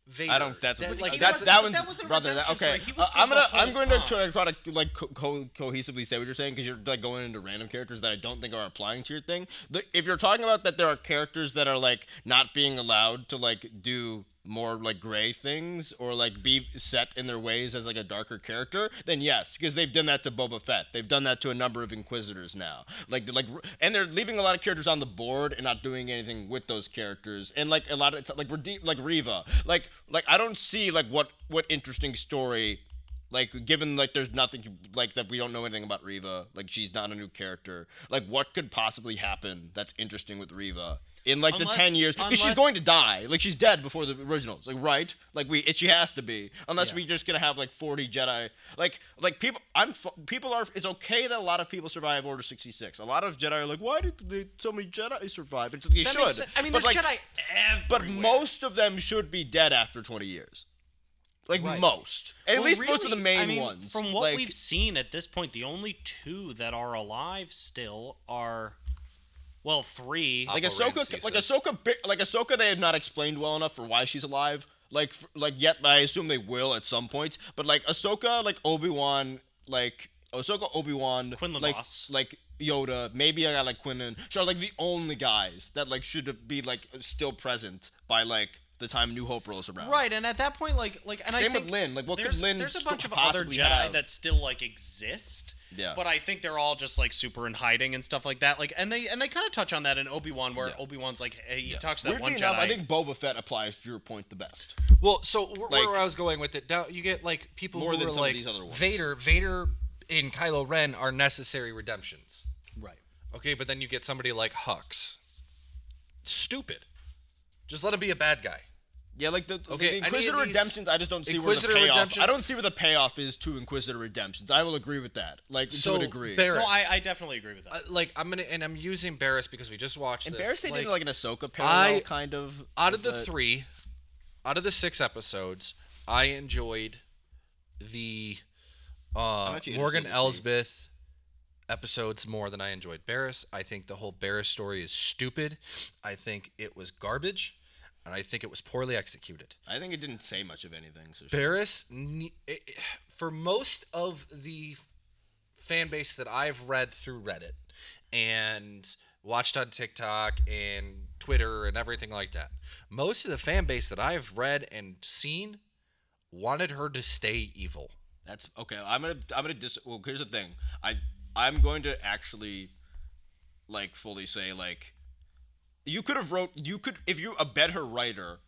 Vader. I don't. That's that, like like, that's wasn't- that but one's that wasn't a brother. redemption Okay, story. He was I'm good gonna. the I'm whole going to time. try to like cohesively say what you're saying because you're like going into random characters that I don't think are applying to your thing. If you're talking about that, there are characters that are like not being allowed to like do more like gray things or like be set in their ways as like a darker character, then yes, because they've done that to Boba Fett. They've done that to a number of Inquisitors now. And they're leaving a lot of characters on the board and not doing anything with those characters. And like a lot of like Reva, like I don't see like what interesting story. Like, given, like, there's nothing, like, that we don't know anything about Reva. Like, she's not a new character. Like, what could possibly happen that's interesting with Reva in, like, Unless- the 10 years? Because she's unless- going to die. Like, she's dead before the originals. Like, right? Like, she has to be. Unless Yeah. we're just going to have, like, 40 Jedi. Like people, people are, it's okay that a lot of people survive Order 66. A lot of Jedi are like, why did so many Jedi survive? And so they That should. makes sense. I mean, But, there's like, Jedi everywhere. But most of them should be dead after 20 years. Like, Right. most. At Well, least most of the really, main I mean, ones. From what Like, we've seen at this point, the only two that are alive still are, well, three. like Opera Ahsoka, Rancisis. like Ahsoka, they have not explained well enough for why she's alive. Like yet, but I assume they will at some point. But like Ahsoka, like Obi-Wan, Quinlan like Voss. like Yoda, maybe I got like Quinlan. Sure, like the only guys that like should be like still present by like the time New Hope rolls around. Right, and at that point, and I Same think with Lynn. Like, what could there's, Lynn there's a still bunch of other possibly Jedi have? that still like exist. Yeah. But I think they're all just like super in hiding and stuff like that. Like, and they kind of touch on that in Obi-Wan, where Obi-Wan's like, hey, he talks to that Weirdly one enough, Jedi. I think Boba Fett applies to your point the best. Well, so where Like- I was going with it, now you get like people More who than are some of like these other ones. Vader and Kylo Ren are necessary redemptions. right. Okay, but then you get somebody like Hux. Stupid. Just let him be a bad guy. Yeah, like the Okay, any of Inquisitor these redemptions, I just don't see Inquisitor where the payoff. redemptions- I don't see where the payoff is to Inquisitor redemptions. I will agree with that, like So to a degree. Barris, No, I definitely agree with that. like I'm using Barris because we just watched and this. Barris, they like, did like an Ahsoka parallel I- kind of. out of the but- 6 episodes, I enjoyed the actually Morgan interested to see. Elsbeth episodes more than I enjoyed Barris. I think the whole Barris story is stupid. I think it was garbage, and I think it was poorly executed. I think it didn't say much of anything. So Barris, for most of the fan base that I've read through Reddit and watched on TikTok and Twitter and everything like that, most of the fan base that I've read and seen wanted her to stay evil. That's okay. I'm gonna well, here's the thing. I'm going to actually like fully say like if a better writer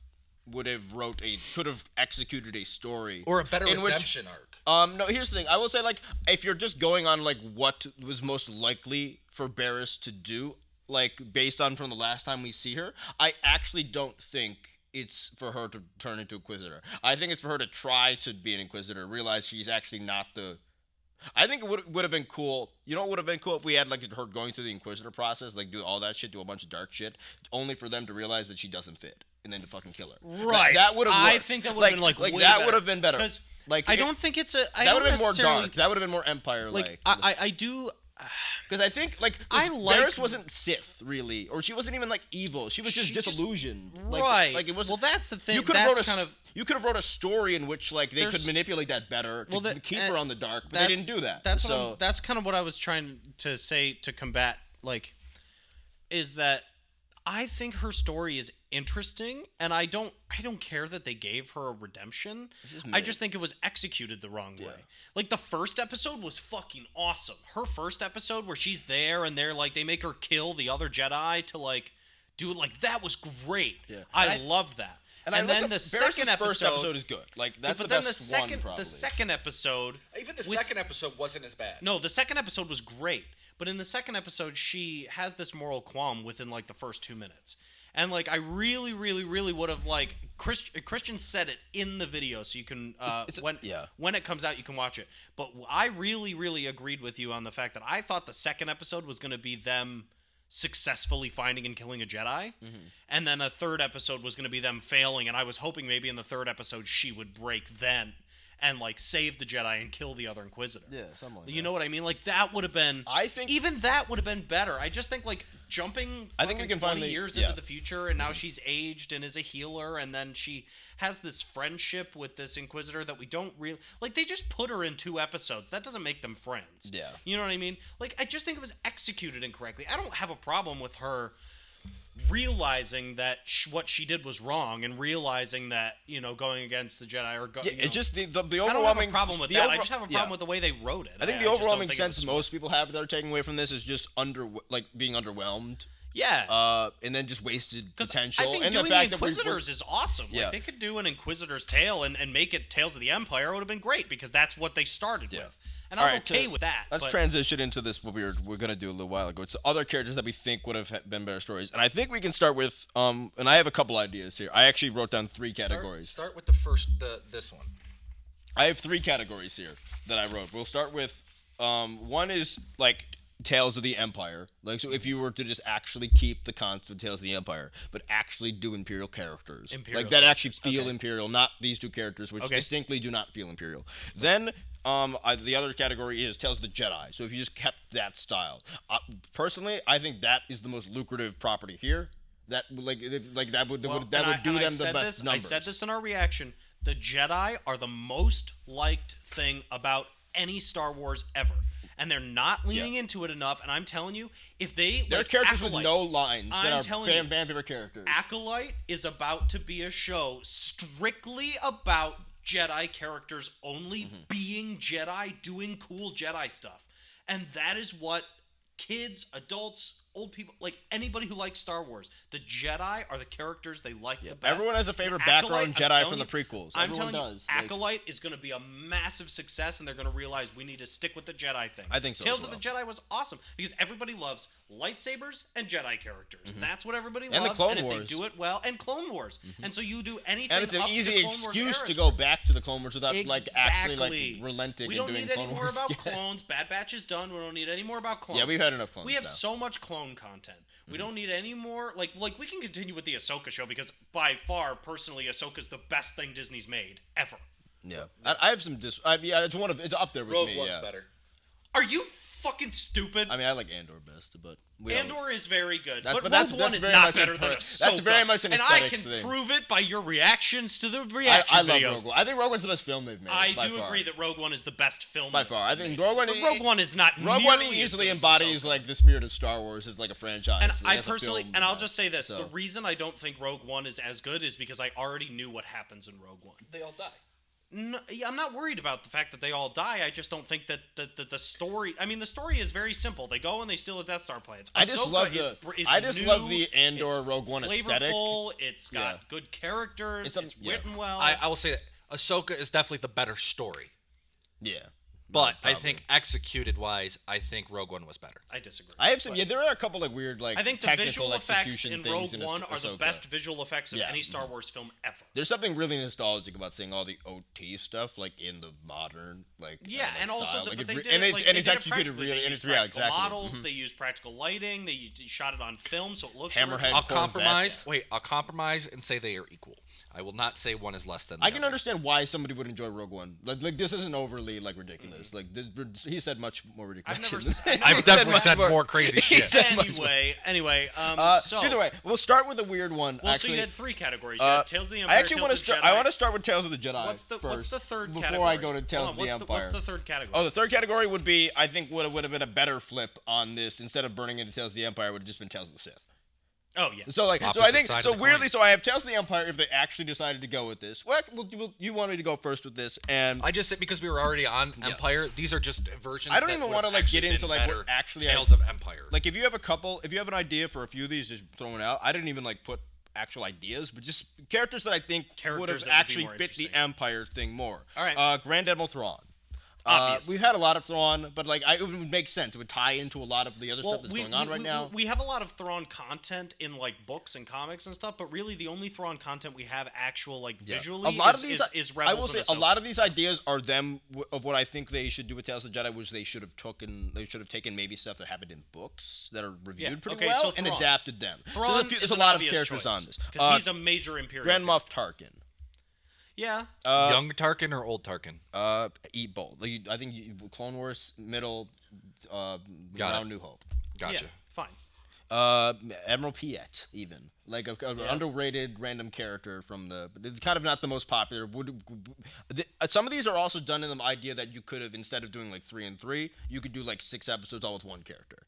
could have executed a story Or a better in which- redemption arc. No, here's the thing. I will say, like, if you're just going on, like, what was most likely for Barris to do, like, based on from the last time we see her, I actually don't think it's for her to turn into Inquisitor. I think it's for her to try to be an Inquisitor, realize she's actually not the... I think it would have been cool. You know what would have been cool if we had, like, her going through the Inquisitor process, like, do all that shit, do a bunch of dark shit, only for them to realize that she doesn't fit, and then to fucking kill her. Right. That would have I worked. think that would have been, like, way that better. would have been better. 'Cause Like, I don't think it's a. I that don't would have been more necessarily- dark. That would have been more Empire-like. Like, I do. Because I think, like, I like- Barris wasn't Sith, really. Or she wasn't even, like, evil. She was just She just- disillusioned. Like, Right. Like, it was. Well, that's the thing. You could have That's wrote kind of. You could have wrote a story in which, like, they could There's- manipulate that better to Well, that- keep her on the dark, but they that's- didn't do that. That's so, that's kind of what I was trying to say to combat, like, is that I think her story is interesting, and I don't care that they gave her a redemption. I just think it was executed the wrong way. Like, the first episode was fucking awesome. Her first episode where she's there and they're like, they make her kill the other Jedi to, like, do it, like, that was great. Yeah. I loved that. And I then look the at- second Barris's first episode episode is good. Like, that's but the then best the one, second probably. the second episode Even the with- second episode wasn't as bad. No, the second episode was great, but in the second episode, she has this moral qualm within like the first 2 minutes, And like I really, really, really would have like Christian said it in the video, so you can when it comes out you can watch it. But I really, really agreed with you on the fact that I thought the second episode was going to be them successfully finding and killing a Jedi, and then a third episode was going to be them failing. And I was hoping maybe in the third episode she would break then and like save the Jedi and kill the other Inquisitor. Yeah, something like that. You know what I mean? Like that would have been. I think even that would have been better. I just think like jumping. I think we can 20 finally years into the future, and now she's aged and is a healer, and then she has this friendship with this Inquisitor that we don't really like. They just put her in 2 episodes. That doesn't make them friends. Yeah. You know what I mean? Like I just think it was executed incorrectly. I don't have a problem with her realizing that what she did was wrong and realizing that going against the Jedi or it's just the overwhelming. I don't have a problem with that. I just have a problem with the way they wrote it. I think the overwhelming sense most people have that are taking away from this is just being underwhelmed. Yeah. And then just wasted potential. I think and doing the fact the Inquisitors is awesome. Yeah. Like they could do an Inquisitor's tale and make it Tales of the Empire. It would have been great because that's what they started with. And I'm okay with that. Let's transition into this. What we're gonna do a little while ago. It's other characters that we think would have been better stories, and I think we can start with. And I have a couple ideas here. I actually wrote down 3 categories. Start with the first, this one. I have 3 categories here that I wrote. We'll start with. One is like Tales of the Empire. Like, so if you were to just actually keep the concept of Tales of the Empire, but actually do Imperial characters, like that actually feel Imperial, not these 2 characters, which distinctly do not feel Imperial. Then. The other category is Tales of the Jedi. So if you just kept that style, personally, I think that is the most lucrative property here. That that would do them the best numbers. I said this in our reaction. The Jedi are the most liked thing about any Star Wars ever, and they're not leaning into it enough. And I'm telling you, if they they're characters with no lines that are fan favorite characters. Acolyte is about to be a show strictly about Jedi characters only being Jedi, doing cool Jedi stuff. And that is what kids, adults, old people, like anybody who likes Star Wars, the Jedi are the characters they like the best. Everyone has a favorite background Jedi from the prequels. I'm telling you, Acolyte is going to be a massive success, and they're going to realize we need to stick with the Jedi thing. I think so. Tales of the Jedi was awesome because everybody loves lightsabers and Jedi characters. That's what everybody loves. The Clone and if Wars. they do it well, and Clone Wars. And so you do anything and it's an up easy to Clone Wars excuse era to go back to the Clone Wars without actually relenting. We don't and doing need any Clone more Wars. about clones. Bad Batch is done. We don't need any more about clones. Yeah, we've had enough clones. We have now. so much clone content. We don't need any more. Like we can continue with the Ahsoka show because by far, personally, Ahsoka's the best thing Disney's made ever. Yeah, I have some. It's one of. It's up there with Rogue me. One's better. Are you fucking stupid? I mean, I like Andor best, but Andor is very good, but that's Rogue One is very not much better than that's Ahsoka. very much an and I aesthetics can thing. prove it by your reactions to the reaction I love videos. Rogue One. I think Rogue One's the best film they've made. I by do far. agree that Rogue One is the best film by that's far. I been think made. Rogue One. But Rogue One is not. Rogue One nearly easily as good as embodies Ahsoka. like the spirit of Star Wars as like a franchise. And I as a personally, film, and I'll just say this: so. the reason I don't think Rogue One is as good is because I already knew what happens in Rogue One. They all die. No, I'm not worried about the fact that they all die. I just don't think that the story. I mean, the story is very simple. They go and they steal the Death Star plans. I just love the Andor it's Rogue One aesthetic. Flavorful. It's got good characters. It's written well. I will say that Ahsoka is definitely the better story. Yeah. But I think executed wise, I think Rogue One was better. I disagree. I have some. Yeah, there are a couple like weird like. I think the technical visual effects execution in things Rogue One are the Ahsoka. best visual effects of any Star Wars film ever. There's something really nostalgic about seeing all the OT stuff like in the modern like. And also style. but they did and it, it's executed really, and it's real exactly. Models. They used practical lighting. They shot it on film, so it looks. Hammerhead. I'll compromise. Wait, I'll compromise and say they are equal. I will not say one is less than the I can other. understand why somebody would enjoy Rogue One. Like this isn't overly like ridiculous. Like he said much more ridiculous. I've definitely said more crazy shit. Anyway. So either way, we'll start with a weird one. Well, actually. so you had 3 categories. You had Tales of the Empire. I actually want to start. I want to start with Tales of the Jedi. What's the third before category? I go to Tales of the Empire? What's the third category? Oh, the third category would be I think would have been a better flip on this. Instead of burning into Tales of the Empire, would have just been Tales of the Sith. Oh yeah. So like, Opposite so I think side so of the weirdly. coin. So I have Tales of the Empire if they actually decided to go with this. Well, you wanted to go first with this, and I just said because we were already on Empire, these are just versions. I don't that even would want to have like get actually into been like better what actually Tales of Empire. Like if you have an idea for a few of these, just throw it out. I didn't even like put actual ideas, but just characters that I think would have Characters that would be actually more fit the interesting. Empire thing more. All right. Grand Admiral Thrawn. Obviously. We've had a lot of Thrawn, but like it would make sense. It would tie into a lot of the other stuff that's going on right now. We have a lot of Thrawn content in like books and comics and stuff, but really the only Thrawn content we have actual like visually a lot is, of these, is I Rebels will say and a Ahsoka. lot of these ideas are them of what I think they should do with Tales of the Jedi, which they should have taken maybe stuff that happened in books that are reviewed pretty okay, well so and Thrawn. adapted them. Thrawn there's is a an lot of obvious characters choice, on this. because he's a major Imperial. Grand Moff Tarkin. Yeah. Young Tarkin or old Tarkin? Eat both. Like, I think Clone Wars, middle, Got around it. New Hope. Gotcha. Yeah, fine. Admiral Piet, even like a underrated random character from the. But it's kind of not the most popular. Some of these are also done in the idea that you could have, instead of doing like 3 and 3, you could do like 6 episodes all with one character.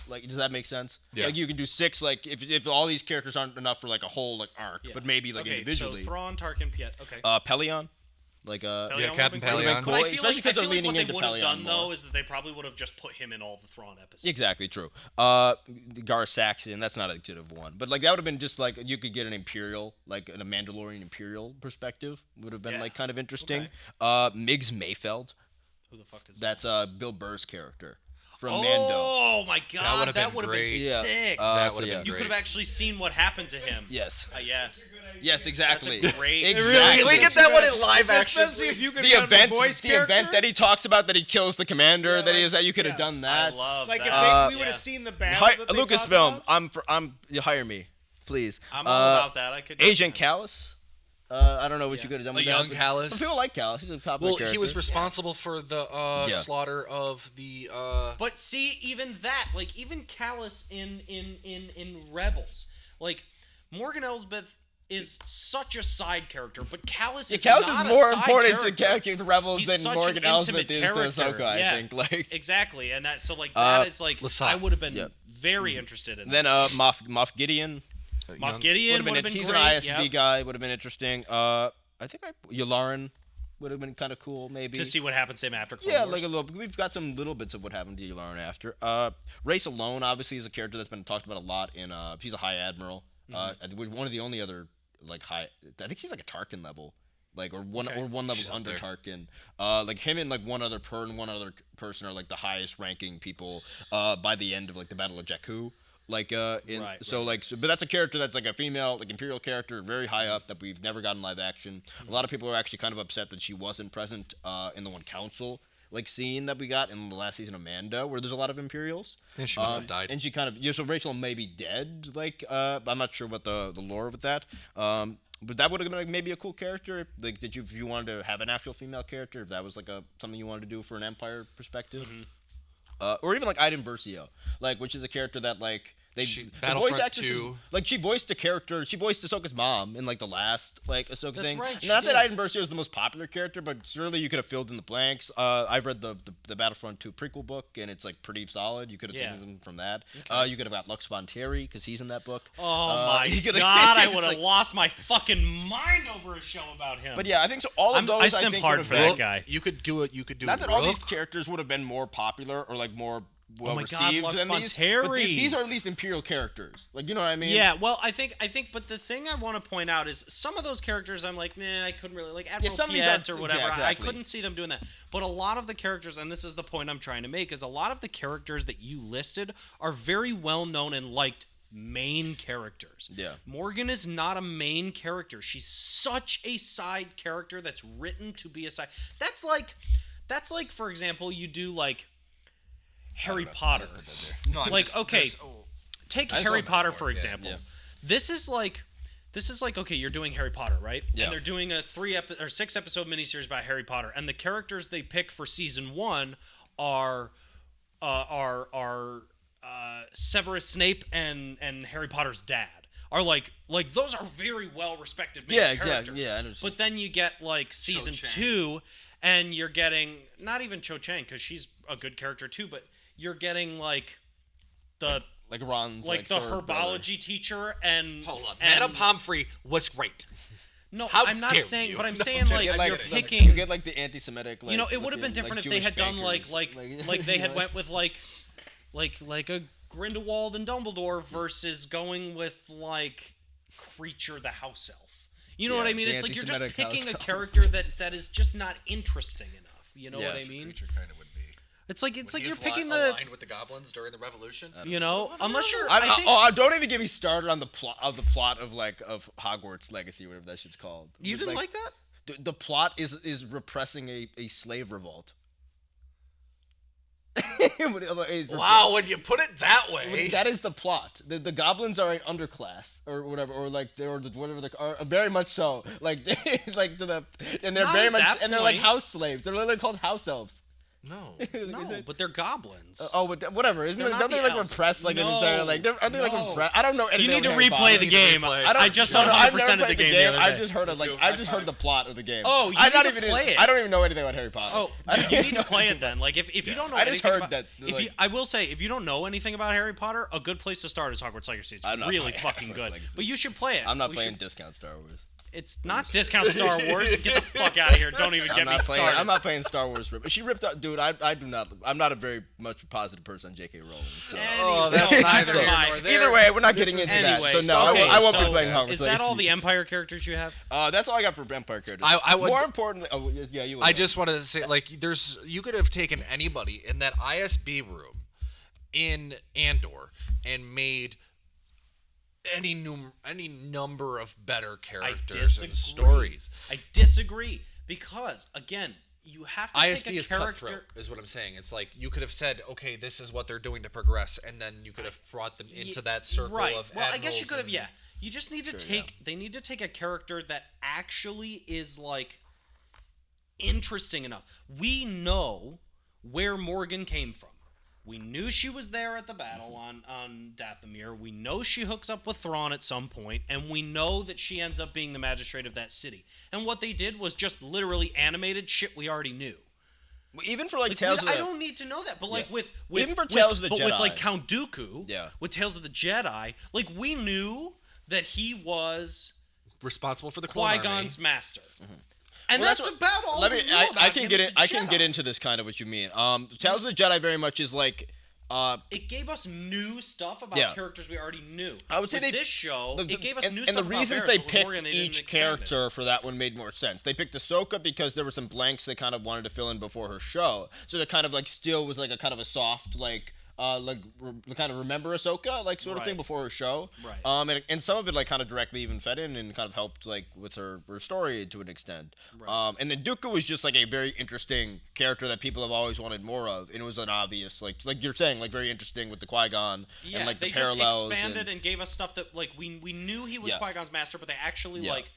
Like, does that make sense? Yeah. Like you can do 6, like if all these characters aren't enough for like a whole like arc, Yeah. but maybe like okay, individually. so Thrawn, Tarkin, Piet. Okay. Pelion, like Pelion Yeah, would've Captain been cool. Pelion. But I Cool, feel especially like, 'cause I they're feel like leaning what they into would have done Pelion more. though is that they probably would have just put him in all the Thrawn episodes. Exactly true. Gar Saxon, that's not a good of one, but like that would have been just like you could get an Imperial, like a Mandalorian Imperial perspective would have been Yeah. like kind of interesting. Okay. Migs Mayfeld, Who the fuck is that's Bill Burr's character from that? Mando. Oh my god, would've that been would have been great. Yeah. sick. That So would have yeah. been You great. could have actually seen what happened to him. Yes. Yeah. Yes, exactly. That's a great- exactly. Can we get that one in live action? Especially if you could The have event, the voice the character. event that he talks about that he kills the commander. Yeah, that he like- is that you could have yeah. done I that. love Like that. if we would have Yeah. seen the battle that they talk Lucasfilm, about. you hire me, please. I'm all about that. I could Agent Callus. I don't know what you could have done A with young that. but Callus. Some people like Callus. He's a popular Well, character. he was responsible for the Yeah. slaughter of the. But see, even that, like even Callus in Rebels, like Morgan Elsbeth is such a side character, but Callus is Callus not is more a side important character. to Rebels He's than such Morgan an Elsbeth intimate is character. to Ahsoka, I Yeah. think. Like, Exactly, and that so like that is like Lasat. I would have been Yeah. very interested in. then Moff Gideon. Moff Gideon would have been He's great. an ISB yep. guy. Would have been interesting. I think Yularen would have been kind of cool, maybe. To see what happens to him after Clone Yeah, Wars. like a little. We've got some little bits of what happened to Yularen after. Race Alone, obviously, is a character that's been talked about a lot. She's a High Admiral. One of the only other like high. I think she's like a Tarkin level, like or one level She's up under there. Tarkin. Like him and like one other person are like the highest ranking people. By the end of like the Battle of Jakku. Like but that's a character that's like a female, like Imperial character, very high up that we've never gotten live action. A lot of people are actually kind of upset that she wasn't present in the one council like scene that we got in the last season of Mando, where there's a lot of Imperials. And she must have died. And she kind of so Rachel may be dead. Like I'm not sure what the lore with that. But that would have been like, maybe a cool character if you wanted to have an actual female character, if that was like something you wanted to do for an Empire perspective. Or even like Iden Versio, like which is a character that like the voice Battlefront actress 2. like she voiced a character. She voiced Ahsoka's mom in like the last like Ahsoka That's thing. right, she Not that did. Iden Versio is the most popular character, but surely you could have filled in the blanks. I've read the Battlefront 2 prequel book, and it's like pretty solid. You could have taken them from that. You could have got Lux Von Terry because he's in that book. Oh my you could've- god, I it's would have like- lost my fucking mind over a show about him. But yeah, I think so. All of those I I simp think hard would for have that been- guy. You could do it. You could do. Not that all these Rook. characters would have been more popular or like more well my God, received Lux than Von these. But Terry. these are at least Imperial characters. Like you know what I mean? Yeah, well, I think, but the thing I want to point out is some of those characters I'm like, nah, I couldn't really like Admiral some of these Piet aren't- or whatever. yeah, I exactly. couldn't see them doing that. But a lot of the characters, and this is the point I'm trying to make, is a lot of the characters that you listed are very well known and liked main characters. Yeah. Morgan is not a main character. She's such a side character that's written to be a side. That's like for example, you do like Harry Potter. No, I'm Like, just- okay, there's- take I saw Harry that Potter before, for yeah. example. Yeah. This is like okay, you're doing Harry Potter, right? Yeah. And they're doing a 6 episode miniseries about Harry Potter, and the characters they pick for season 1 are Severus Snape and Harry Potter's dad. Are like those are very well respected main Yeah, exactly. characters. Yeah, I understand. But then you get like season Cho-Chang. 2, and you're getting not even Cho Chang because she's a good character too, but you're getting like the Like Ron's like the third brother. herbology teacher and Hold on. and- Madame Pomfrey was great. No, How I'm not dare saying, you. but I'm No, saying I'm like You get, you're you picking. get like the anti-Semitic. Like, You know, it would have been looking, different like, if they had Jewish done bankers. like they had went with like a Grindelwald and Dumbledore versus going with like Creature the house elf. You know Yeah, what I mean? the It's like you're just anti-Semitic house picking a elf. character that is just not interesting enough. You know Yeah. what I mean? Creature kind of would be. It's like Would you're he picking have the, aligned with the goblins during the Revolution. you know, unless you're. Don't even get me started on the plot of of Hogwarts Legacy, whatever that shit's called. You didn't like that? The plot is repressing a slave revolt. Wow, when you put it that way. That is the plot. The goblins are an underclass or whatever, or like whatever they are, very much so. Like like to the and they're Not very at much that and they're like point. house slaves. They're literally called house elves. No. No, but they're goblins. But whatever. Isn't They're it? not Don't they the like elves. repress like an entire like? Aren't they like No. repress? I don't know anything. You need to about Harry replay Potter. the game. replay. I just No, I've 100% never of the played game the other I day. just heard of I just heard the plot of the game. Oh, you I'm need not to even play it. I don't even know anything about Harry Potter. Oh, dude, you need to play it then. Like if you don't know I just anything heard about, that, if like- you, I will say if you don't know anything about Harry Potter, a good place to start is Hogwarts Legacy. It's I'm not really playing fucking Hogwarts good. Legacy. But you should play it. I'm not We playing should- discount Star Wars. It's not discount Star Wars. Get the fuck out of here. Don't even get me started. I'm not playing Star Wars. She ripped out, dude. I do not. I'm not a very much positive person on J.K. Rowling. So. Oh, that's No, neither so here my- nor there. Either way, we're not getting is- into Anyway, that. So no, okay, I won't be so playing Hogwarts Is that all Legacy. the Empire characters you have? That's all I got for Empire characters. I would- More importantly, yeah, you. I just wanted to say, like, you could have taken anybody in that ISB room in Andor and made any number of better characters and stories. I disagree because again, you have to ISB take a is character. cutthroat, is what I'm saying. It's like you could have said, okay, this is what they're doing to progress, and then you could have brought them into that circle right. of Well, I guess you admirals could have. and- Yeah, you just need to take. They need to take a character that actually is like interesting enough. We know where Morgan came from. We knew she was there at the battle on Dathomir. We know she hooks up with Thrawn at some point, and we know that she ends up being the magistrate of that city. And what they did was just literally animated shit we already knew. even for like Like, Tales of the. I don't need to know that, but like with Even for Tales of the but with Jedi. like Count Dooku, Yeah. with Tales of the Jedi, like we knew that he was responsible for the Clone Qui-Gon's Army. master, and Well, that's about all. Let we me. knew about I can him get as it. a I can get Jedi. into this kind of what you mean. Tales of the Jedi very much is like. It gave us new stuff about Yeah. characters we already knew. I would say With they- this show, it gave us new and stuff the about reasons Varys, they but with picked Morgan, they didn't each expand it. character for that one made more sense. They picked Ahsoka because there were some blanks they kind of wanted to fill in before her show, so it kind of like still was like a kind of a soft like kind of remember Ahsoka like sort of thing Right. before her show. Right. And some of it like kind of directly even fed in and kind of helped like with her story to an extent. Right. And then Dooku was just like a very interesting character that people have always wanted more of, and it was an obvious like you're saying like very interesting with the Qui-Gon Yeah, and like they the parallels. just expanded and gave us stuff that like we knew he was Yeah. Qui-Gon's master, but they actually Yeah. like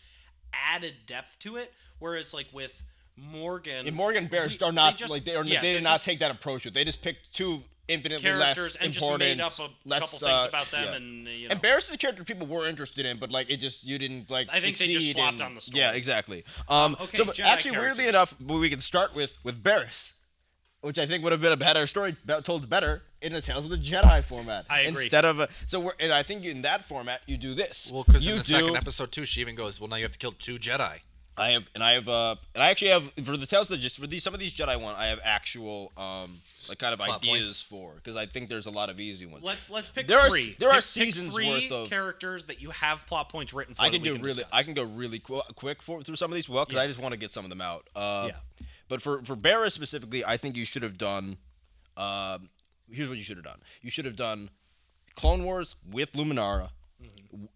added depth to it. Whereas like with Morgan, And Morgan and Barris we- are not they just- like they yeah, did they're not just take that approach. They just picked two infinitely characters less and just important, made up a less, couple things about them, yeah. and you know. And Barris is a character people were interested in, but like it just you didn't like. I think they just succeed flopped in- on the story. Yeah, exactly. Okay, so but Jedi actually, weirdly characters. enough, we can start with Barris, which I think would have been a better story told better in a Tales of the Jedi format. I agree. Instead of and I think in that format you do this. Well, because you in the second episode too, she even goes, "Well, now you have to kill 2 Jedi." I actually have for the Tales of some of these Jedi one I have actual like kind of Plot ideas points. for because I think there's a lot of easy ones. Let's pick There are- three. there are Pick seasons three worth of- characters that you have plot points written for. I that can we do can really discuss. I can go really quick through some of these because Yeah. I just want to get some of them out. Yeah. But for Barris specifically, I think you should have done. Here's what you should have done. You should have done Clone Wars with Luminara,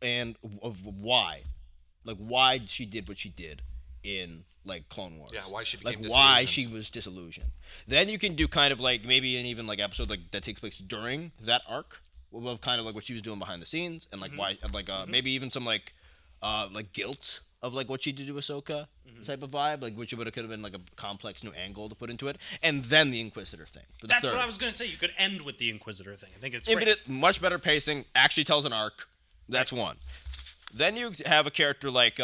and of why, like why she did what she did in like Clone Wars. Yeah, why she like became why disillusioned. she was disillusioned. Then you can do kind of like maybe an even like episode like that takes place during that arc of kind of like what she was doing behind the scenes and like why like maybe even some like guilt of like what she did to Ahsoka type of vibe, like which could have been like a complex new angle to put into it, and then the Inquisitor thing. For the That's third. what I was gonna say. You could end with the Inquisitor thing. I think it's Infinite, great. much better pacing, actually tells an arc. That's one. Then you have a character like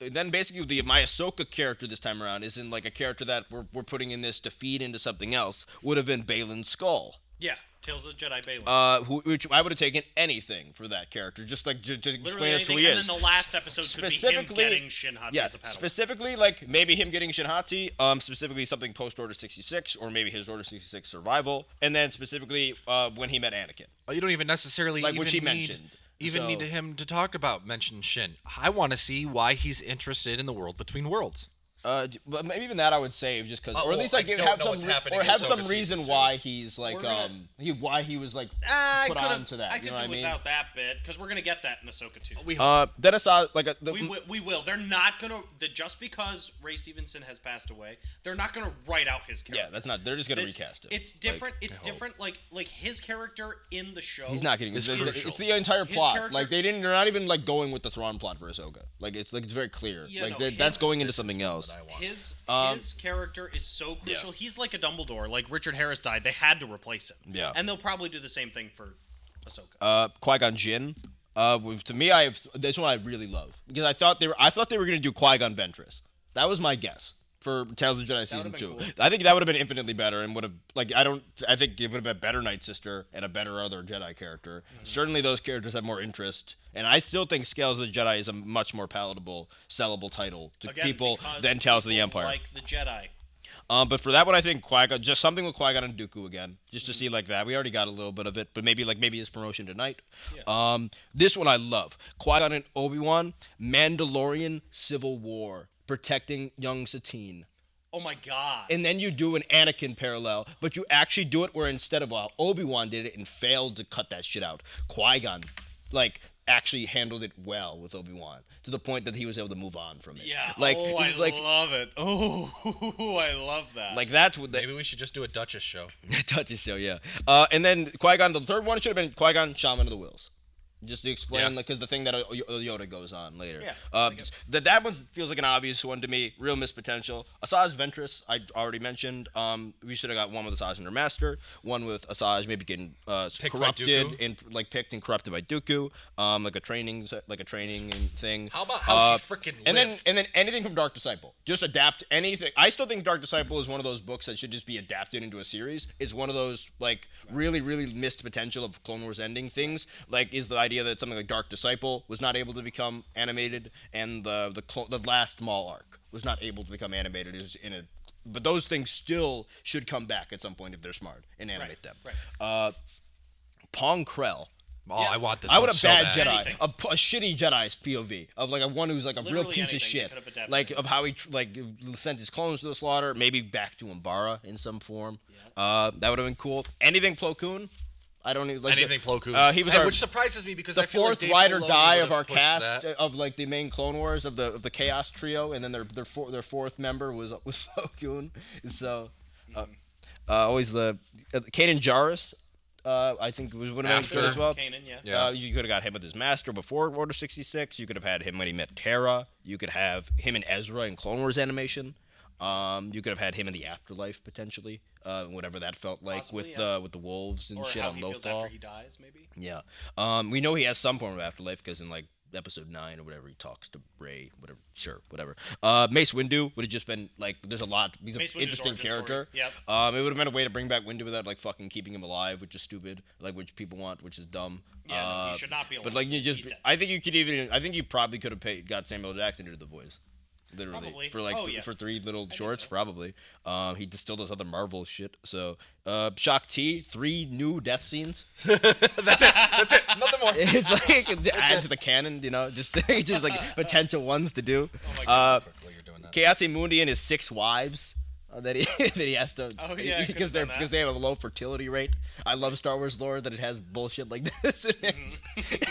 then basically my Ahsoka character this time around isn't like a character that we're putting in this to feed into something else. Would have been Balin Skull. Yeah, Tales of the Jedi Balin. Which I would have taken anything for that character, just like to explain Literally us who anything. he And is. then the last episode could be him Specifically- getting Shin Hati Yeah, as a Padawan. specifically like maybe him getting Shinhati, specifically something post Order 66, or maybe his Order 66 survival, and then specifically when he met Anakin. Oh, you don't even necessarily Like even what she need, mentioned. need So- him to talk about mention Shin. I want to see why he's interested in the world between worlds. But maybe even that I would save just because, or at least I like don't have know some what's happening or in have Ahsoka some season reason 2. why he's like We're gonna- why he was like I put could've- on to that. I You could know what do I mean? without that bit because we're gonna get that in Ahsoka too. Then Asajj like We will. They're not gonna. Just because Ray Stevenson has passed away, they're not gonna write out his character. yeah, that's not. They're just gonna This- recast it. It's different. It's different. Like his character in the show. He's not getting. It's It's, crucial. it's the entire His plot. character- Like they're not even like going with the Thrawn plot for Ahsoka. Like it's very clear. Yeah, like no, that's his- going into This is something what else. I want. His character is so crucial. He's like a Dumbledore. Like Richard Harris died, they had to replace him. Yeah. And they'll probably do the same thing for Ahsoka. Qui-Gon Jinn. To me, this one I really love because I thought they were gonna do Qui-Gon Ventress. That was my guess for Tales of the Jedi season would've 2. been cool. I think that would have been infinitely better and would have I think it would have been a better Night Sister and a better other Jedi character. Mm-hmm. Certainly those characters have more interest, and I still think Scales of the Jedi is a much more palatable, sellable title to Again, people because than Tales of the people Empire. Like the Jedi. But for that one, I think Qui-Gon, just something with Qui-Gon and Dooku again, just to Mm-hmm. see like that. We already got a little bit of it, but maybe his promotion tonight. This one I love. Qui-Gon and Obi-Wan, Mandalorian Civil War, protecting young Satine. Oh my God. And then you do an Anakin parallel, but you actually do it where instead of Obi-Wan did it and failed to cut that shit out, Qui-Gon, actually handled it well with Obi-Wan to the point that he was able to move on from it. yeah. I love it. Oh, I love that. like that's what Maybe we should just do a Duchess show. Duchess show, yeah. And then Qui-Gon, the third one should have been Qui-Gon, Shaman of the Wills. Just to explain, Yeah. because the thing that Yoda goes on later. Yeah, That one feels like an obvious one to me. Real missed potential. Asajj Ventress, I already mentioned. We should have got one with Asajj and her master, one with Asajj maybe getting Picked by corrupted Dooku? and picked and corrupted by Dooku. Like a training thing. How about how she freaking and lived? then anything from Dark Disciple. Just adapt anything. I still think Dark Disciple is one of those books that should just be adapted into a series. It's one of those really, really missed potential of Clone Wars ending things. Is the idea that something like Dark Disciple was not able to become animated, and the last Maul arc was not able to become animated. But those things still should come back at some point if they're smart and animate them. Right. Pong Krell. Oh, I want this. I one want a so bad bad. Jedi, Anything. a shitty Jedi's POV of one who's like a real Literally piece of anything they shit, could have adapted like it. of how he sent his clones to the slaughter, maybe back to Umbara in some form. That would have been cool. Anything Plo Koon, I don't even like Anything Plo Koon. He was which surprises me because the I feel like fourth Dave ride or Filoni die would of have our pushed cast that. of the main Clone Wars of the Chaos trio, and then their fourth member was Plo Koon. So always the Kanan Jarrus. I think would have been good as well. Kanan, yeah. Yeah. You could have got him with his master before Order 66. You could have had him when he met Terra. You could have him and Ezra in Clone Wars animation. You could have had him in the afterlife potentially, whatever that felt like Possibly, with the wolves and Or shit how on he feels Lothal. after he dies, maybe. Yeah. We know he has some form of afterlife because in episode 9 or whatever he talks to Rey, whatever. Mace Windu would have just been there's a lot. He's an Mace Windu's interesting origin character. story. It would have been a way to bring back Windu without fucking keeping him alive, which is stupid. Which people want, which is dumb. Yeah, no, he should not be But alive. you He's just, dead. I think you probably could have got Samuel Jackson to do the voice. Literally Probably. for Oh, yeah. for 3 little shorts, so. probably. He still does other Marvel shit. So Shak T, 3 new death scenes. That's it. Nothing more. It's add to the canon, just potential ones to do. Oh my gosh, how quickly you're doing that. Kayate Mundi and his 6 wives that he has to Oh, yeah, I because could've done that. they have a low fertility rate. I love Star Wars lore that it has bullshit like this.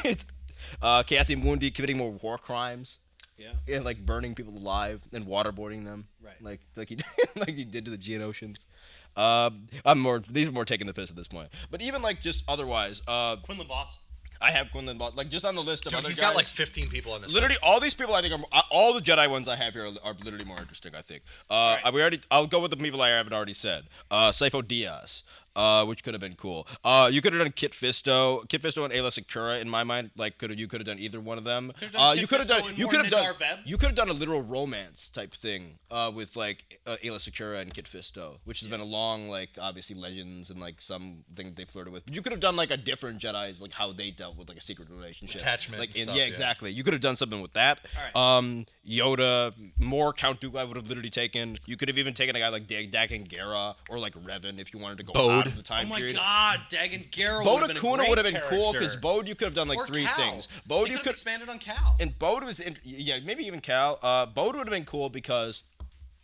It's Kayate Mundi committing more war crimes. Yeah. And burning people alive and waterboarding them, Right. like he did to the Geonosians. These are more taking the piss at this point. But even just otherwise, Quinlan Voss. I have Quinlan Vos just on the list of Dude, other he's guys. got 15 people on this Literally, list. all these people I think are all the Jedi ones I have here are literally more interesting. I think. I'll go with the people I haven't already said. Sifo Dyas, which could have been cool. You could have done Kit Fisto and Ayla Secura. In my mind, you could have done either one of them. You could have done. You could have done. You could have done a literal romance type thing with Ayla Secura and Kit Fisto, which has been a long obviously legends and something they flirted with. But you could have done a different Jedi's how they dealt with a secret relationship. Attachment and stuff, yeah, yeah. exactly. You could have done something with that. All right. Yoda, more Count Dooku I would have literally taken. You could have even taken a guy like Dagan Gera or Revan if you wanted to go out of the Oh time my period. God, Dagan Gera would have Boda been a Kuna great would have been cool character. because Bode you could have done Or 3 Cal. things. They Bode you could have could expanded on Cal. and Bode was maybe even Cal. Bode would have been cool because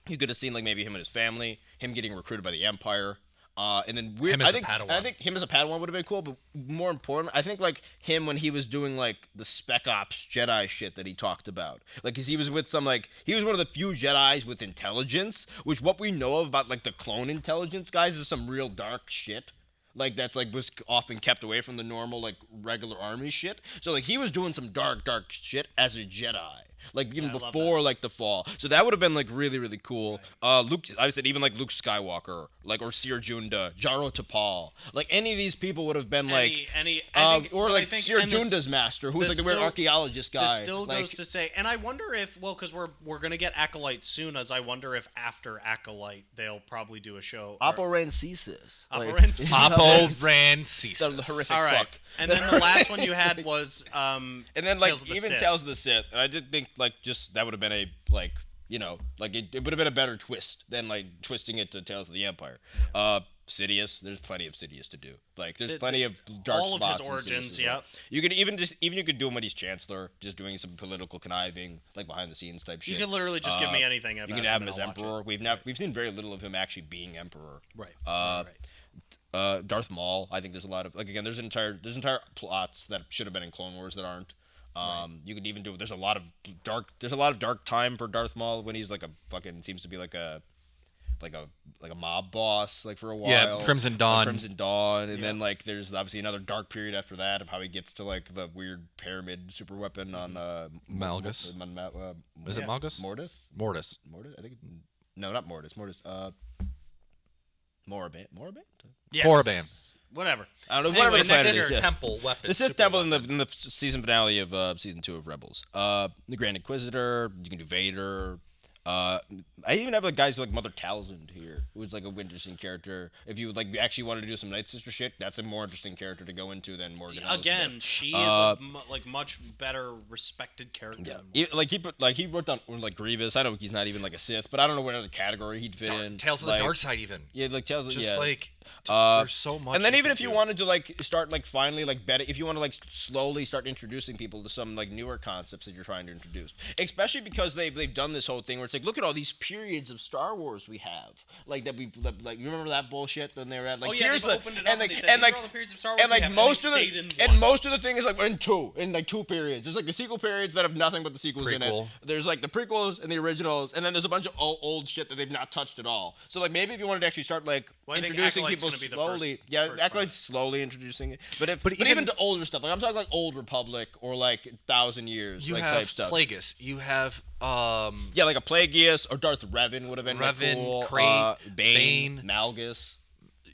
You could have seen like maybe him and his family, him getting recruited by the Empire. And then Him as I a think, Padawan. I think him as a Padawan would have been cool, but more important, I think like him when he was doing like the Spec Ops Jedi shit that he talked about, like because he was with some like he was one of the few Jedi's with intelligence, which what we know about like the clone intelligence guys is some real dark shit. Like that's like was often kept away from the normal like regular army shit. So like he was doing some dark shit as a Jedi. Like even I love before like the fall. So that would have been like really cool. Luke I said even like Luke Skywalker, like or Seer Junda, Jaro Tapal. Like any of these people would have been like I think, or but I like think- Seer and this- Junda's master, who's this like the weird still- archaeologist guy. This still like, goes to say, and I wonder if, well, because we're gonna get Acolyte soon, as I wonder if after Acolyte they'll probably do a show. Oppo Rancisis. Oppo Rancisis. Oppo The Rancisis. horrific All right, fuck. and then the last one you had was And then like Tales of the even Sith. Tales of the Sith, and I did think like just that would have been a like like it would have been a better twist than like twisting it to Tales of the Empire. Sidious, there's plenty of Sidious to do. Like there's plenty of dark all of his spots in Sidious origins, as well. yep. You could even you could do him when he's Chancellor, just doing some political conniving, like behind the scenes type shit. you could literally just give me anything. You About can him have him and as I'll watch it. Emperor. We've seen very little of him actually being Emperor. Right. Darth Maul. I think there's a lot of like again. There's entire plots that should have been in Clone Wars that aren't. You could even do. There's a lot of dark time for Darth Maul when he's like a fucking seems to be like a mob boss like for a while. Yeah, Crimson Dawn. Crimson Dawn, and then like there's obviously another dark period after that of how he gets to like the weird pyramid super weapon on Malgus. Is it Malgus? Mortis. Mortis. I think. No, not Mortis. Moraband. Yes. Korriban. Whatever. I don't know. Anyway, Whatever the next planet year, is. Yeah. Temple weapon. The Sith super Temple weapon. in the season finale of season 2 of Rebels. The Grand Inquisitor. You can do Vader. I even have like guys like Mother Talzin here, who's like a interesting character. If you like actually wanted to do some Night Sister shit, that's a more interesting character to go into than Morgan. Again, Elsbeth. she is a much better respected character. Yeah, he wrote down like Grievous. I know he's not even like a Sith, but I don't know what other category he'd fit in. Tales of like, the Dark Side, even. Yeah, like Tales of Just yeah. like there's so much. And then you even can if you do. wanted to like start like finally like bet if you want to like slowly start introducing people to some like newer concepts that you're trying to introduce, especially because they've done this whole thing where it's like look at all these periods of Star Wars we have like you remember that bullshit when they were at like Oh, yeah, here's they've the opened it up and and like they said, and "These like are all the periods of Star Wars and we like have," and most they of stayed the in and one. most of the thing is like in two periods. There's like the sequel periods that have nothing but the sequels in Prequel. it. There's like the prequels and the originals, and then there's a bunch of old shit that they've not touched at all. So like maybe if you wanted to actually start like Well, I think introducing Acolyte's people gonna be the slowly, first yeah, part Acolyte's of slowly introducing it. But even- even to older stuff, like I'm talking like Old Republic or like 1,000 Years, You like have type stuff. Plagueis. You have Yeah, like a Plagueis or Darth Revan would have been like, Revan, cool. Krayt, Bane, Bane. Malgus,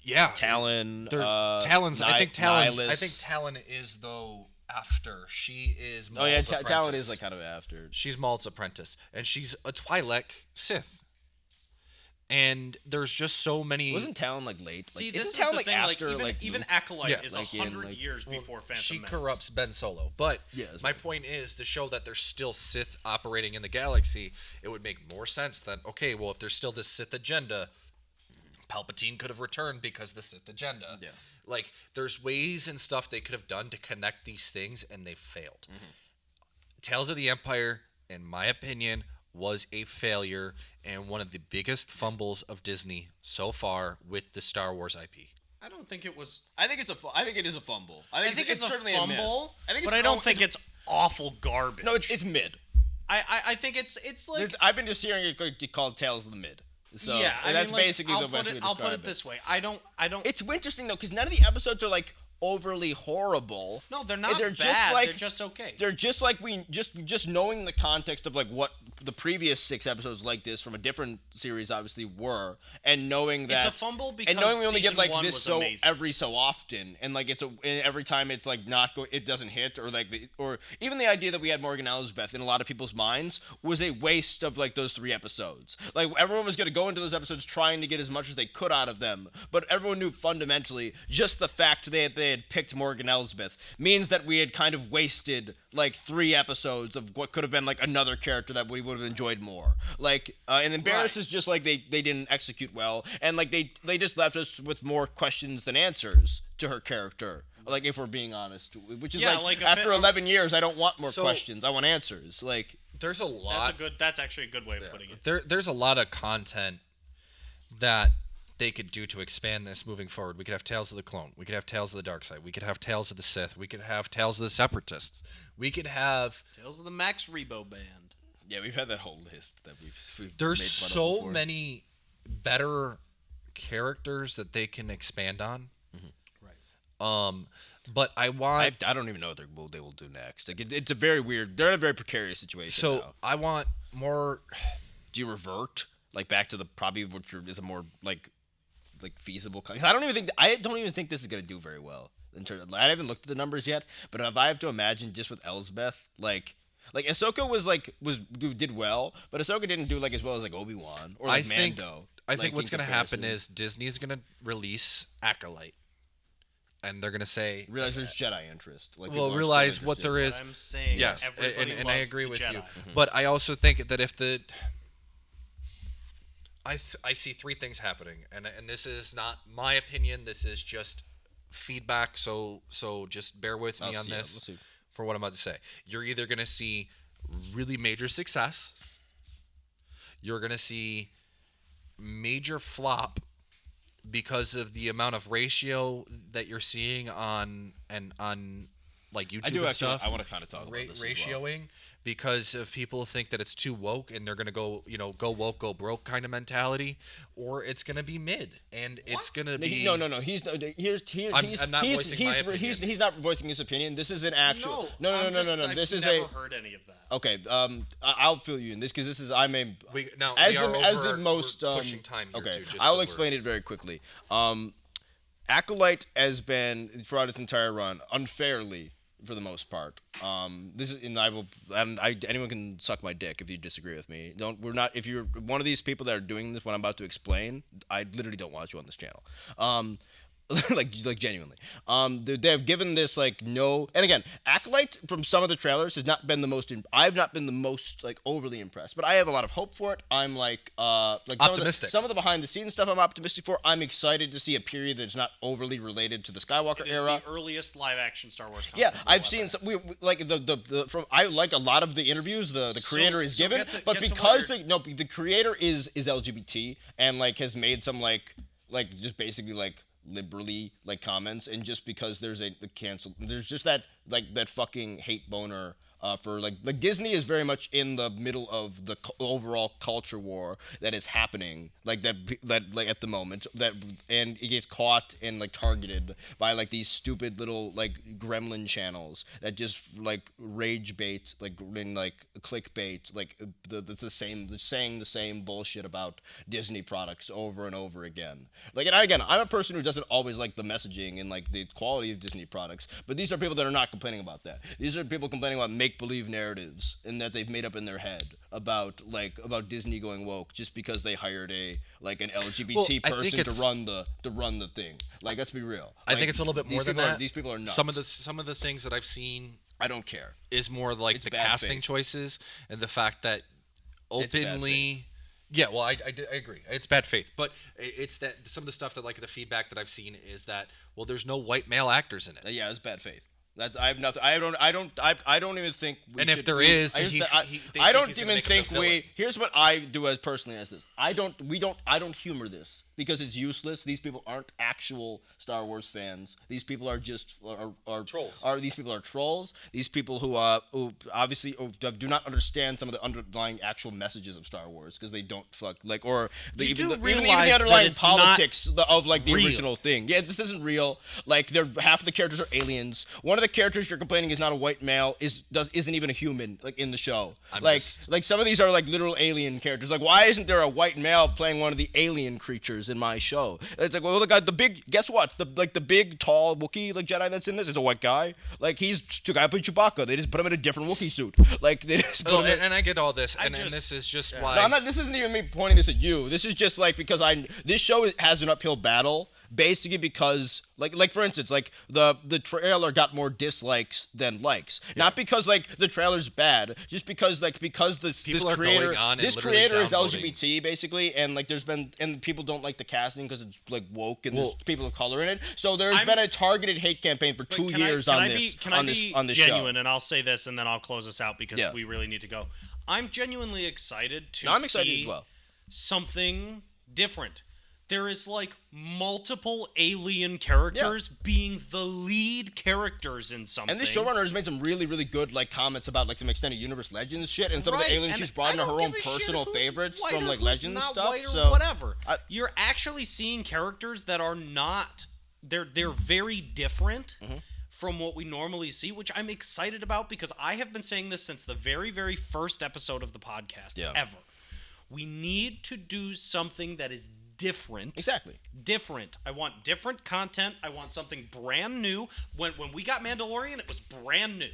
yeah. Talon. Talon's. I think Talon's. I Nihilus. think Talon is though after she is. Oh yeah, Maul's Talon apprentice. is like kind of after. She's Maul's apprentice, and she's a Twi'lek Sith. And there's just so many. Wasn't Talon like late? See, Like, this isn't is Talon the like thing. after Even Luke? Acolyte Yeah, is like in, 100 like- years before Phantom she Menace. corrupts Ben Solo. But Yeah, that's my right. point is to show that there's still Sith operating in the galaxy. It would make more sense that okay, well, if there's still this Sith agenda, Palpatine could have returned because of the Sith agenda. Yeah. Like there's ways and stuff they could have done to connect these things, and they failed. Tales of the Empire, in my opinion, was a failure and one of the biggest fumbles of Disney so far with the Star Wars IP. I don't think it was. I think it is a fumble. I think it's a certainly fumble, miss. but I don't think it's awful garbage. No, it's mid. I think it's like. I've been just hearing it called Tales of the Mid. So yeah, I that's mean, like, basically the best way to I'll put describe it this way. I don't. It's interesting though, because none of the episodes are like overly horrible. No, they're not They're bad. just like they're just okay. They're just like we just knowing the context of like what the previous 6 episodes like this from a different series obviously were, and knowing that It's a fumble because and knowing we only get season like 1 this was so amazing. every so often, and like and every time it's like not go it doesn't hit or like or even the idea that we had Morgan Elsbeth in a lot of people's minds was a waste of like those 3 episodes. Like everyone was gonna go into those episodes trying to get as much as they could out of them, but everyone knew fundamentally just the fact they had picked Morgan Elsbeth means that we had kind of wasted like 3 episodes of what could have been like another character that we would have enjoyed more. Like and then Barris Right. is just like they didn't execute well, and like they just left us with more questions than answers to her character. Like if we're being honest, which is Yeah, like like a after fi- 11 years, I don't want more So- questions. I want answers. Like there's a lot. That's actually a good way of putting it. There's a lot of content that they could do to expand this moving forward. We could have Tales of the Clone. We could have Tales of the Dark Side. We could have Tales of the Sith. We could have Tales of the Separatists. We could have. Tales of the Max Rebo Band. Yeah, we've had that whole list that we've There's made fun of so before. many better characters that they can expand on. Right. But I want. I don't even know what they will do next. Like it's a very weird. They're in a very precarious situation. So now. I want more. Do you revert like back to the probably which is a more like feasible? Cause I don't even think this is gonna do very well. In terms of, I haven't looked at the numbers yet, but if I have to imagine just with Elsbeth, like Ahsoka did well, but Ahsoka didn't do like as well as like Obi-Wan or like Mando. I think like, what's in gonna happen comparison. is Disney's gonna release Acolyte, and they're gonna say, realize there's Jedi interest. Like well, people are realize still what there interested. is. I'm saying Yes, everybody and I loves agree the with Jedi. you. But I also think that if I see three things happening, and this is not my opinion. This is just feedback. So just bear with me on this We'll see. for what I'm about to say. You're either gonna see really major success. You're gonna see major flop because of the amount of ratio that you're seeing on like YouTube I do and actually. stuff. I want to kind of talk about this as well. Ratioing because of people think that it's too woke and they're gonna go woke, go broke kind of mentality, or it's gonna be mid and it's gonna be No. He's I'm not voicing my opinion. He's not voicing his opinion. This is an actual. No. I've This is never heard any of that. Okay. I'll fill you in this because this is as we the are most we're pushing time here okay. too, just I will so explain it very quickly. Acolyte has been throughout its entire run unfairly. For the most part, this is, anyone can suck my dick if you disagree with me. If you're one of these people that are doing this, what I'm about to explain, I literally don't want you on this channel. like genuinely. They have given this like no, and again, Acolyte from some of the trailers has not been the most. I've not been the most like overly impressed, but I have a lot of hope for it. I'm like optimistic. Some of the behind the scenes stuff I'm optimistic for. I'm excited to see a period that's not overly related to the Skywalker It is era. the earliest live action Star Wars content. Yeah, we'll I've seen some, like the from I like a lot of the interviews the creator is given, but get to because what the creator is LGBT and like has made some like just basically like liberally like comments, and just because there's there's just that fucking hate boner for like Disney is very much in the middle of the overall culture war that is happening that like at the moment, and it gets caught and like targeted by like these stupid little like gremlin channels that just like rage bait and like clickbait like saying the same bullshit about Disney products over and over again. Like, and again, I'm a person who doesn't always like the messaging and like the quality of Disney products, but these are people that are not complaining about that. These are people complaining about make-believe narratives and that they've made up in their head about Disney going woke just because they hired an LGBT person to run the thing. Like, let's be real. I think it's a little bit more than that. These people are nuts. Some of the things that I've seen I don't care. is more like the bad casting faith. choices and the fact that It's bad openly. Yeah, well, I agree. It's bad faith, but it's that some of the stuff that like the feedback that I've seen is that there's no white male actors in it. Yeah, it's bad faith. I have nothing. I don't even think. And if there is, then I don't he's gonna even make him think the villain. Here's what I do as personally as this. I don't humor this because it's useless. These people aren't actual Star Wars fans. These people are just are Trolls. These people are trolls. These people who obviously do not understand some of the underlying actual messages of Star Wars because they don't even the realize that underlying it's not politics of like the real. original thing. Yeah, this isn't real. Like, half of the characters are aliens. One of the characters you're complaining is not a white male isn't even a human like in the show. Like some of these are like literal alien characters. Like, why isn't there a white male playing one of the alien creatures in my show? It's like, well, guess what? The big tall Wookiee like Jedi that's in this is a white guy. Like, he's the guy who played Chewbacca. They just put him in a different Wookiee suit. Like, they just put him in, And I get all this, and this is just why. no, I'm not. This isn't even me pointing this at you. This is just like because this show has an uphill battle, basically because like for instance, like the trailer got more dislikes than likes. Not because like the trailer's bad, just because this are creator going on and this literally creator is downvoting. LGBT basically, and like and people don't like the casting because it's like woke and there's people of color in it. So there's been a targeted hate campaign for 2 years on this Can I be show. genuine? And I'll say this, and then I'll close this out because Yeah. we really need to go. I'm genuinely excited to No, I'm excited see as well. something different. There is like multiple alien characters being the lead characters in something. And this showrunner has made some really, really good like comments about like some extended universe legends shit, and some of Right, the aliens and she's brought I into don't her own give a shit personal who's favorites white from or like who's legends not stuff. white or So whatever. I- You're actually seeing characters that are not. They're very different from what we normally see, which I'm excited about because I have been saying this since the very, very first episode of the podcast ever. We need to do something that is different. Exactly. Different. I want different content. I want something brand new. When we got Mandalorian, it was brand new.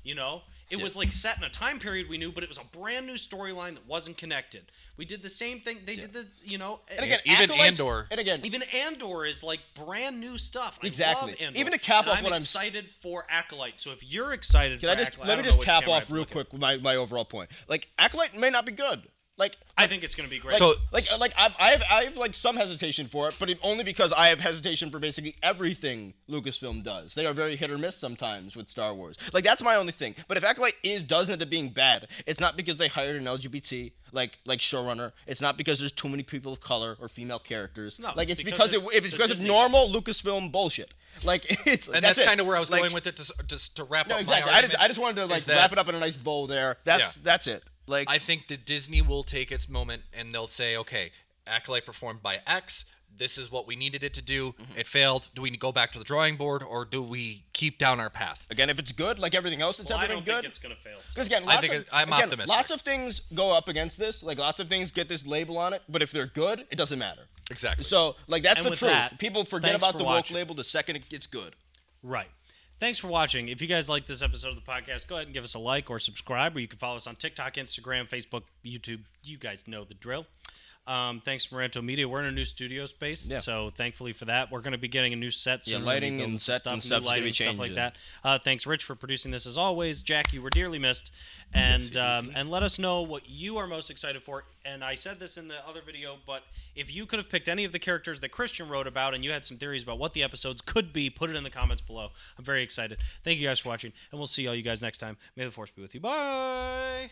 You know? It was like set in a time period we knew, but it was a brand new storyline that wasn't connected. We did the same thing. They did this, you know. And again, even Acolyte- Andor. And again, Even Andor is like brand new stuff. I Exactly. love Andor. Even to cap And off I'm what I'm- excited for Acolyte. So if you're excited can for I just Acolyte, let I me don't know just what cap camera off I'd real look at. quick with my overall point. Like Acolyte may not be good. Like I think it's going to be great. So- I have like some hesitation for it, but only because I have hesitation for basically everything Lucasfilm does. They are very hit or miss sometimes with Star Wars. Like that's my only thing. But if Acolyte does end up being bad, it's not because they hired an LGBT like showrunner. It's not because there's too many people of color or female characters. No, like it's it's because because it's it's the because of Disney normal Lucasfilm bullshit. Like it's And that's it. kind of where I was Like, going with it, just to wrap No, up exactly. my argument. I just wanted to like is that wrap it up in a nice bow there. That's it. Like I think that Disney will take its moment and they'll say, okay, Acolyte performed by X. This is what we needed it to do. It failed. Do we go back to the drawing board or do we keep down our path? again, if it's good, like everything else that's well, I ever don't been think good. it's going to fail. So. Because again, I lots think of, I'm again, optimistic. lots of things go up against this. Like lots of things get this label on it, but if they're good, it doesn't matter. Exactly. So like that's And the with truth. that, People forget thanks about for the woke watching. label the second it gets good. Right. Thanks for watching. If you guys like this episode of the podcast, go ahead and give us a like or subscribe, or you can follow us on TikTok, Instagram, Facebook, YouTube. You guys know the drill. Thanks, Moranto Media. We're in a new studio space, so thankfully for that. We're going to be getting a new set soon. Yeah, We're gonna be lighting building and some set and new stuff's gonna lighting, be stuff like changing. that. Thanks, Rich, for producing this as always. Jack, you were dearly missed. And let us know what you are most excited for. And I said this in the other video, but if you could have picked any of the characters that Christian wrote about and you had some theories about what the episodes could be, put it in the comments below. I'm very excited. Thank you guys for watching, and we'll see all you guys next time. May the Force be with you. Bye!